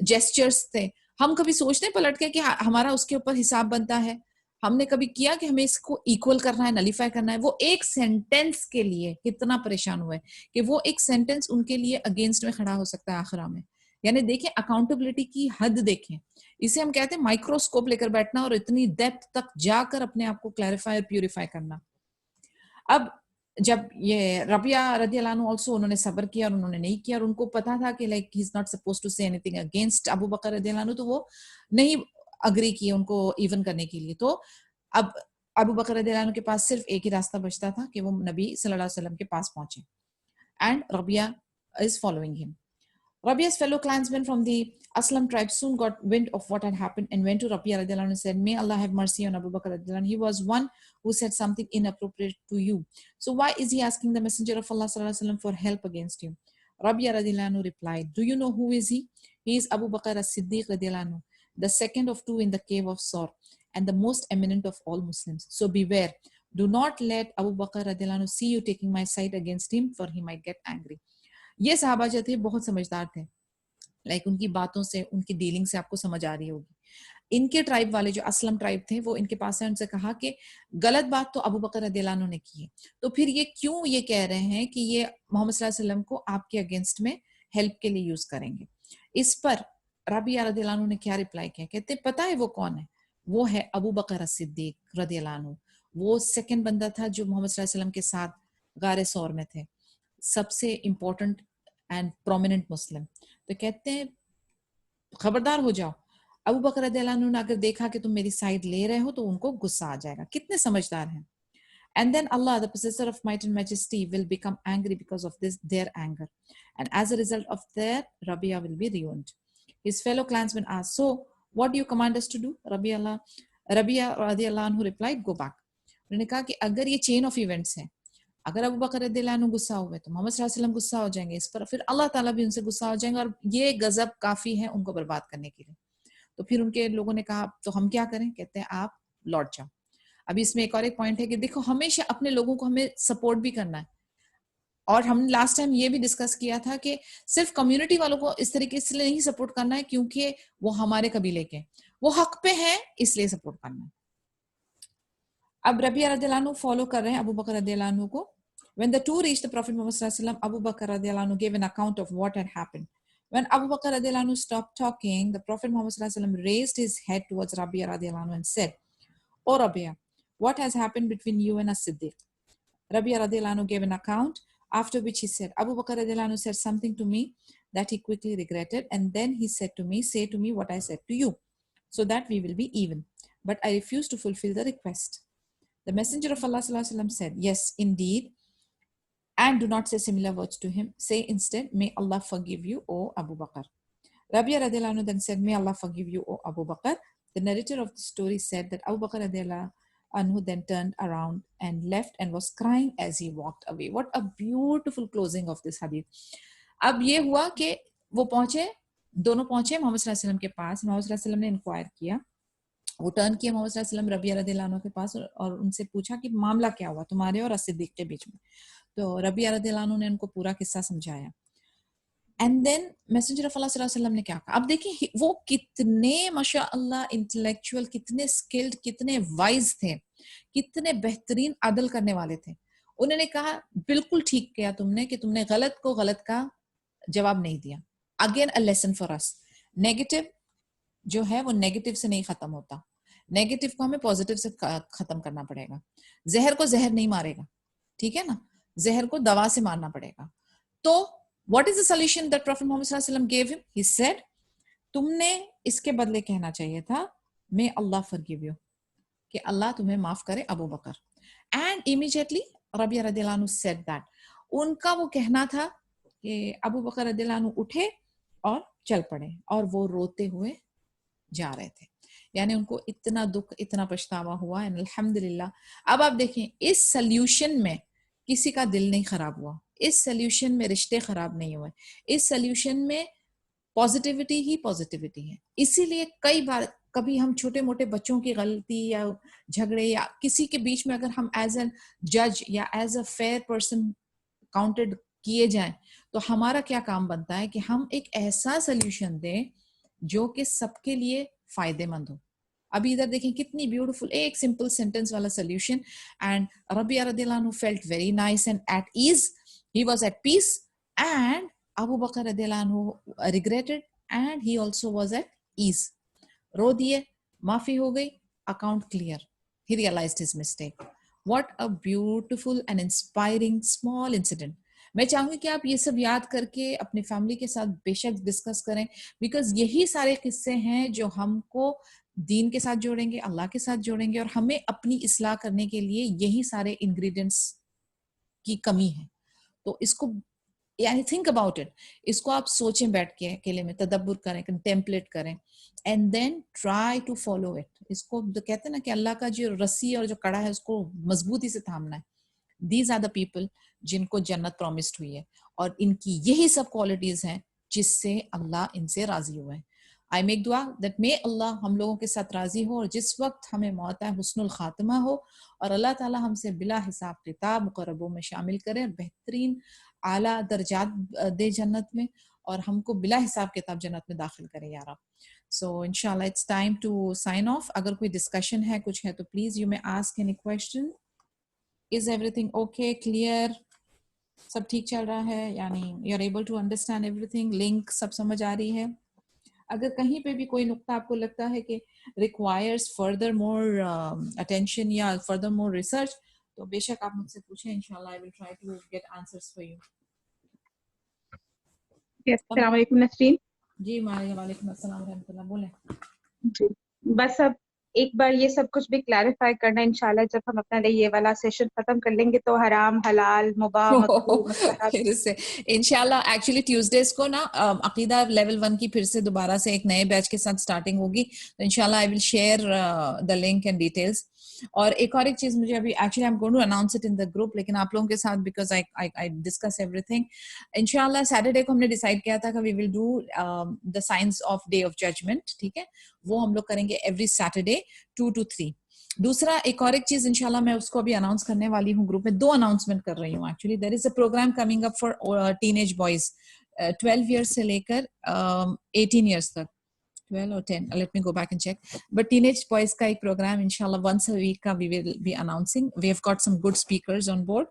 जेस्चर्स से। हम कभी सोचते हैं पलट के कि हमारा उसके ऊपर हिसाब बनता है? हमने कभी किया कि हमें इसको इक्वल करना है, नलीफाई करना है? वो एक सेंटेंस के लिए कितना परेशान हुए कि वो एक सेंटेंस उनके लिए अगेंस्ट में खड़ा हो सकता है आखिरा में। यानी देखें अकाउंटेबिलिटी की हद देखें। इसे हम कहते हैं माइक्रोस्कोप लेकर बैठना और इतनी डेप्थ तक जाकर अपने आप को क्लैरिफाई और प्यूरिफाई करना। अब जब ये रबिया रदियल्लाहु अन्हु ऑल्सो उन्होंने सब्र किया और उन्होंने नहीं किया, और उनको पता था कि like he is not suppose to say anything against Abu बकर रदियल्लाहु अन्हु, तो वो नहीं अग्री किए उनको इवन करने के लिए। तो अब अबू बकर रदियल्लाहु अन्हु के पास सिर्फ एक ही रास्ता बचता था कि वो नबी सल्लल्लाहु अलैहि वसल्लम के पास पहुंचे, and Rabia is following him. Rabia's fellow clansmen from the Aslam tribe soon got wind of what had happened and went to Rabia radiallahu anhu and said, "May Allah have mercy on Abu Bakr radiallahu anhu. He was one who said something inappropriate to you. So why is he asking the Messenger of Allah sallallahu alaihi wasallam for help against you?" Rabia radiallahu anhu replied, "Do you know who is he? He is Abu Bakr as-Siddiq radiallahu anhu, the second of two in the cave of Sawr, and the most eminent of all Muslims. So beware. Do not let Abu Bakr radiallahu anhu see you taking my side against him, for he might get angry." ये सहाबा जो थे बहुत समझदार थे, like उनकी बातों से, उनकी डीलिंग से आपको समझ आ रही होगी। इनके ट्राइब वाले जो असलम ट्राइब थे वो इनके पास है, उनसे कहा कि गलत बात तो अबू बकर रदियल्लाहु अन्हु ने की है, तो फिर ये क्यों ये कह रहे हैं कि ये मोहम्मद सल्लल्लाहु अलैहि वसल्लम को आपके अगेंस्ट में हेल्प के लिए यूज करेंगे। इस पर रबिया रदियल्लाहु अन्हु ने क्या रिप्लाई किया, कहते पता है वो कौन है? वो है अबू बकर as-सिद्दीक रदियल्लाहु अन्हु। वो सेकंड बंदा था जो मोहम्मद सल्लल्लाहु अलैहि वसल्लम के साथ गारे सौर में थे, सबसे इंपॉर्टेंट एंड प्रोमिनेंट मुस्लिम। तो कहते हैं खबरदार हो जाओ, अबू बकर रदियल्लाहु अन्हु ने अगर देखा कि तुम मेरी साइड ले रहे हो तो उनको गुस्सा आ जाएगा। कितने समझदार हैं। And then Allah, the possessor of might and majesty, will become angry because of this their anger, and as a result of that, Rabia will be ruined. His fellow clansmen asked, "So, what do you command us to do?" Rabia radiallahu anhu replied, "Go back." उन्होंने कहा कि अगर ये chain of events है, अगर अबू बकर रदियल्लाहु अन्हु गुस्सा हुए तो मोहम्मद सल्लल्लाहु अलैहि वसल्लम गुस्सा हो जाएंगे इस पर, फिर अल्लाह ताला भी उनसे गुस्सा हो जाएंगे, और ये गजब काफी है उनको बर्बाद करने के लिए। तो फिर उनके लोगों ने कहा तो हम क्या करें? कहते हैं आप लौट जाओ। अभी इसमें एक और एक पॉइंट है कि देखो हमेशा अपने लोगों को हमें सपोर्ट भी करना है, और हम लास्ट टाइम ये भी डिस्कस किया था कि सिर्फ कम्युनिटी वालों को इस तरीके से नहीं सपोर्ट करना है क्योंकि वो हमारे कबीले के, वो हक पे हैं इसलिए सपोर्ट करना है। अब रबिया रदियल्लाहु अन्हु फॉलो कर रहे हैं अबू बकर रदियल्लाहु अन्हु को। When the two reached the Prophet Muhammad sallallahu alaihi wasallam, Abu Bakr radiallahu anhu gave an account of what had happened. When Abu Bakr radiallahu anhu stopped talking, the Prophet Muhammad sallallahu alaihi wasallam raised his head towards Rabia radiallahu anhu and said, "O Rabia, what has happened between you and as-Siddiq?" Rabia radiallahu anhu gave an account, after which he said, Abu Bakr radiallahu anhu said something to me that he quickly regretted, and then he said to me, "Say to me what I said to you, so that we will be even." But I refused to fulfill the request. The Messenger of Allah sallallahu alaihi wasallam said, "Yes, indeed, and do not say similar words to him. Say instead, may Allah forgive you, O Abu Bakr." Rabia radiallahu anhu then said, "May Allah forgive you, O Abu Bakr." The narrator of the story said that Abu Bakr radiallahu anhu then turned around and left and was crying as he walked away. What a beautiful closing of this hadith. अब ये हुआ कि वो पहुंचे, दोनों पहुंचे मोहम्मद सल्लल्लाहु अलैहि वसल्लम के पास। मोहम्मद सल्लल्लाहु अलैहि वसल्लम ने इंक्वायर किया, वो टर्न किया मोहम्मद सल्लल्लाहु अलैहि वसल्लम रबिया रदियल्लाहु अन्हु के पास और उनसे पूछा कि मामला क्या हुआ तुम्हारे और as-Siddiq के बीच में। तो रबिया रदियल्लाहु अन्हु ने उनको पूरा किस्सा समझाया। एंड देन मैसेंजर ऑफ अल्लाह सल्लल्लाहु अलैहि वसल्लम ने क्या कहा? अब देखिए वो कितने माशाअल्लाह इंटेलेक्चुअल, कितने स्किल्ड, कितने वाइज थे, कितने बेहतरीन अदल करने वाले थे। उन्होंने कहा बिल्कुल ठीक किया तुमने कि तुमने गलत को गलत का जवाब नहीं दिया। Again a lesson for us, negative जो है वो नेगेटिव से नहीं खत्म होता, नेगेटिव को हमें पॉजिटिव से खत्म करना पड़ेगा। जहर को जहर नहीं मारेगा, ठीक है ना, जहर को दवा से मारना पड़ेगा। तो what is the solution that prophet Mohammad सल्लल्लाहु अलैहि वसल्लम गेव हिम? ही सेड, तुमने इसके बदले कहना चाहिए था मे अल्लाह फॉरगिव यू, कि अल्लाह तुम्हें माफ करे अबू बकर। एंड इमीडिएटली रबिया रदियल्लाहु अन्हु सेड दैट, उनका वो कहना था कि अबू बकर रदियल्लाहु अन्हु उठे और चल पड़े, और वो रोते हुए जा रहे थे। यानी उनको इतना दुख, इतना पछतावा हुआ। एंड अल्हम्दुलिल्लाह अब आप देखें, इस सल्यूशन में किसी का दिल नहीं खराब हुआ, इस सल्यूशन में रिश्ते खराब नहीं हुए, इस सल्यूशन में पॉजिटिविटी ही पॉजिटिविटी है। इसीलिए कई बार कभी हम छोटे मोटे बच्चों की गलती या झगड़े या किसी के बीच में अगर हम एज एन जज या as a fair person counted किए जाएं, तो हमारा क्या काम बनता है कि हम एक ऐसा सल्यूशन दें जो कि सबके लिए फायदेमंद हो। अभी इधर देखें कितनी ब्यूटीफुल एक सिंपल सेंटेंस वाला सॉल्यूशन। एंड रबिया रदियल्लाहु अन्हु felt very nice and at ease, he was at peace, and Abu Bakr radiallahu anhu regretted and he also was at ease. रो दिए, माफी हो गई, account clear, he realized his mistake. What a beautiful and inspiring small incident. मैं चाहूंगी कि आप ये सब याद करके अपने फैमिली के साथ बेशक डिस्कस करें, बिकॉज यही सारे किस्से हैं जो हमको दीन के साथ जोड़ेंगे, अल्लाह के साथ जोड़ेंगे, और हमें अपनी इस्लाह करने के लिए यही सारे इंग्रेडिएंट्स की कमी है। तो इसको यानी थिंक अबाउट इट, इसको आप सोचें बैठ के, अकेले में तदब्बुर करें, कंटेम्पलेट करें, and then try to follow it. इसको कहते हैं ना कि अल्लाह का जो रस्सी और जो कड़ा है उसको मजबूती से थामना है। दीज आर द पीपल जिनको जन्नत प्रॉमिस्ड हुई है, और इनकी यही सब क्वालिटीज हैं जिससे अल्लाह इनसे राजी हुए हैं। आई मेक दुआ दैट मे अल्लाह हम लोगों के साथ राजी हो, और जिस वक्त हमें मौत है हुस्नुल खातिमा हो, और अल्लाह ताला हमसे बिला हिसाब किताब मुकर्रबों में शामिल करे, बेहतरीन आला दर्जात दे जन्नत में, और हमको बिला हिसाब किताब जन्नत में दाखिल करे या रब। सो इंशाल्लाह it's time to sign off. अगर कोई डिस्कशन है, कुछ है, तो please you may ask any question. Is everything okay, clear, सब ठीक चल रहा है? यानी you are able to understand everything, link सब समझ आ रही है? अगर कहीं पे भी कोई नुक्ता आपको लगता है कि रिक्वायर्स फर्दर मोर अटेंशन या फर्दर मोर रिसर्च, तो बेशक आप मुझसे पूछें, इंशाल्लाह I will try to get answers for you. अस्सलाम वालेकुम नसरीन जी, वालेकुम अस्सलाम रहमतुल्लाह, बोलें। जी, बस अब एक बार ये सब कुछ भी क्लैरिफाई करना, इंशाल्लाह जब हम अपना ये वाला सेशन खत्म कर लेंगे तो हराम हलाल मुबाह मकरूह मुस्तहब फिर से इंशाल्लाह। एक्चुअली ट्यूसडेज को ना अकीदा लेवल 1 की फिर से दोबारा से एक नए बैच के साथ स्टार्टिंग होगी, तो इंशाल्लाह I will share the link and details. और एक चीज मुझे अभी actually I am going to announce it in the group, लेकिन आप लोगों के साथ बिकॉज आई डिस्कस एवरीथिंग। इंशाल्लाह सैटरडे को हमने डिसाइड किया था कि we will do the science of day of judgement, ठीक है, वो हम लोग करेंगे एवरी सैटरडे 2 to 3। दूसरा एक चीज इंशाल्लाह मैं उसको अभी अनाउंस करने वाली हूँ ग्रुप में, 2 अनाउंसमेंट कर रही हूँ actually. There is a programme coming up for teenage boys 12 years से लेकर 18 ईयर्स तक, 12 or 10, let me go back and check, but teenage boys का एक प्रोग्राम इंशाल्लाह once a week का we will be announcing. We have got some good speakers on board.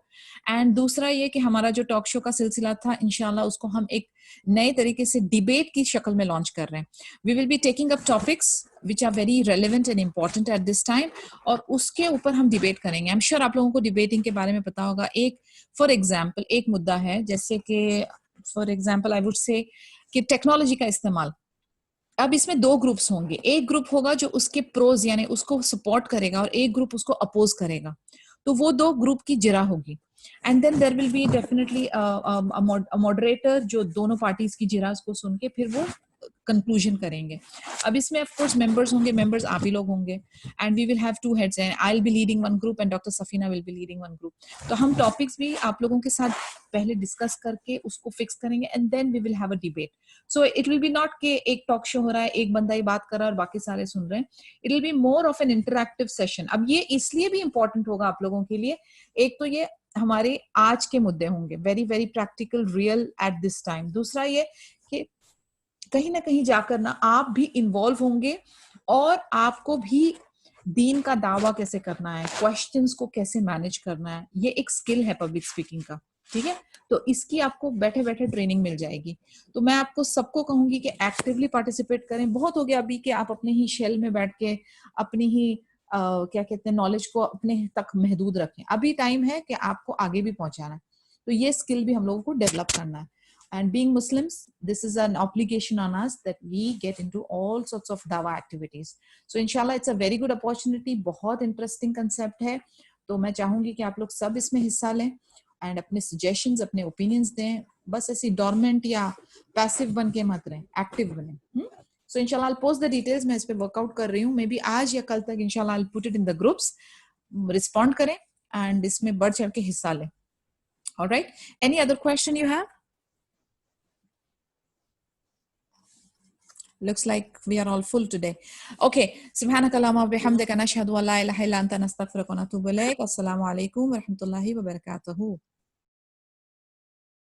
and दूसरा ये कि हमारा जो टॉक शो का सिलसिला था इंशाल्लाह उसको हम एक नए तरीके से डिबेट की शक्ल में लॉन्च कर रहे हैं। We will be taking up topics which are very relevant and important at this time, और उसके ऊपर हम डिबेट करेंगे। I'm sure आप लोगों को डिबेटिंग के बारे में पता होगा। एक फॉर एग्जाम्पल एक मुद्दा है, जैसे कि for example I would say कि टेक्नोलॉजी का इस्तेमाल। अब इसमें 2 ग्रुप्स होंगे, एक ग्रुप होगा जो उसके प्रोज यानी उसको सपोर्ट करेगा, और एक ग्रुप उसको अपोज करेगा, तो वो 2 ग्रुप की जिरा होगी। And then there will be definitely a moderator जो दोनों पार्टीज की जिरा को सुन के फिर वो कंक्लूजन करेंगे। अब इसमें ऑफ कोर्स मेंबर्स होंगे, मेंबर्स आप ही लोग होंगे, and we will have 2 heads, and I will be leading one group and doctor Safina will be leading one group. तो हम टॉपिक्स भी आप लोगों के साथ पहले डिस्कस करके उसको फिक्स करेंगे, and then we will have a debate. So it will be not कि एक टॉक शो हो रहा है, एक बंदा ही बात कर रहा है और बाकी सारे सुन रहे हैं। It will be more of an interactive session. अब ये इसलिए भी इंपॉर्टेंट होगा आप लोगों के लिए, एक तो ये हमारे आज के मुद्दे होंगे, very very practical, real at this time. दूसरा ये कि कहीं ना कहीं जाकर ना आप भी इन्वॉल्व होंगे, और आपको भी दीन का दावा कैसे करना है, क्वेश्चंस को कैसे मैनेज करना है, ये एक स्किल है पब्लिक स्पीकिंग का। ठीक है। तो इसकी आपको बैठे बैठे ट्रेनिंग मिल जाएगी। तो मैं आपको सबको कहूंगी कि एक्टिवली पार्टिसिपेट करें। बहुत हो गया अभी कि आप अपने ही शेल में बैठ के अपनी ही क्या कहते हैं नॉलेज को अपने तक महदूद रखें। अभी टाइम है कि आपको आगे भी पहुंचाना है। तो ये स्किल भी हम लोगों को डेवलप करना है। And being Muslims, this is an obligation on us that we get into all sorts of dawa activities. So inshallah it's a very good opportunity. बहुत interesting concept है। तो मैं चाहूंगी कि आप लोग सब इसमें हिस्सा लें एंड अपने सजेशंस, अपने ओपिनियंस दें। बस ऐसी डोरमेंट या पैसिव बन के मत रहें, एक्टिव बने। सो इंशाल्लाह I'll post the details। मैं इस पे वर्कआउट कर रही हूँ, मे बी आज या कल तक इंशाल्लाह I'll put it in the groups। Respond करें एंड इसमें बढ़ चढ़ के हिस्सा लें। Alright, any other question you have? Looks like we are all full today. Okay, subhanakallahumma wa bihamdika nashhadu an la ilaha illa anta nastaghfiruka wa natubu ilayk. Assalamu alaikum wa rahmatullahi wa barakatuhu.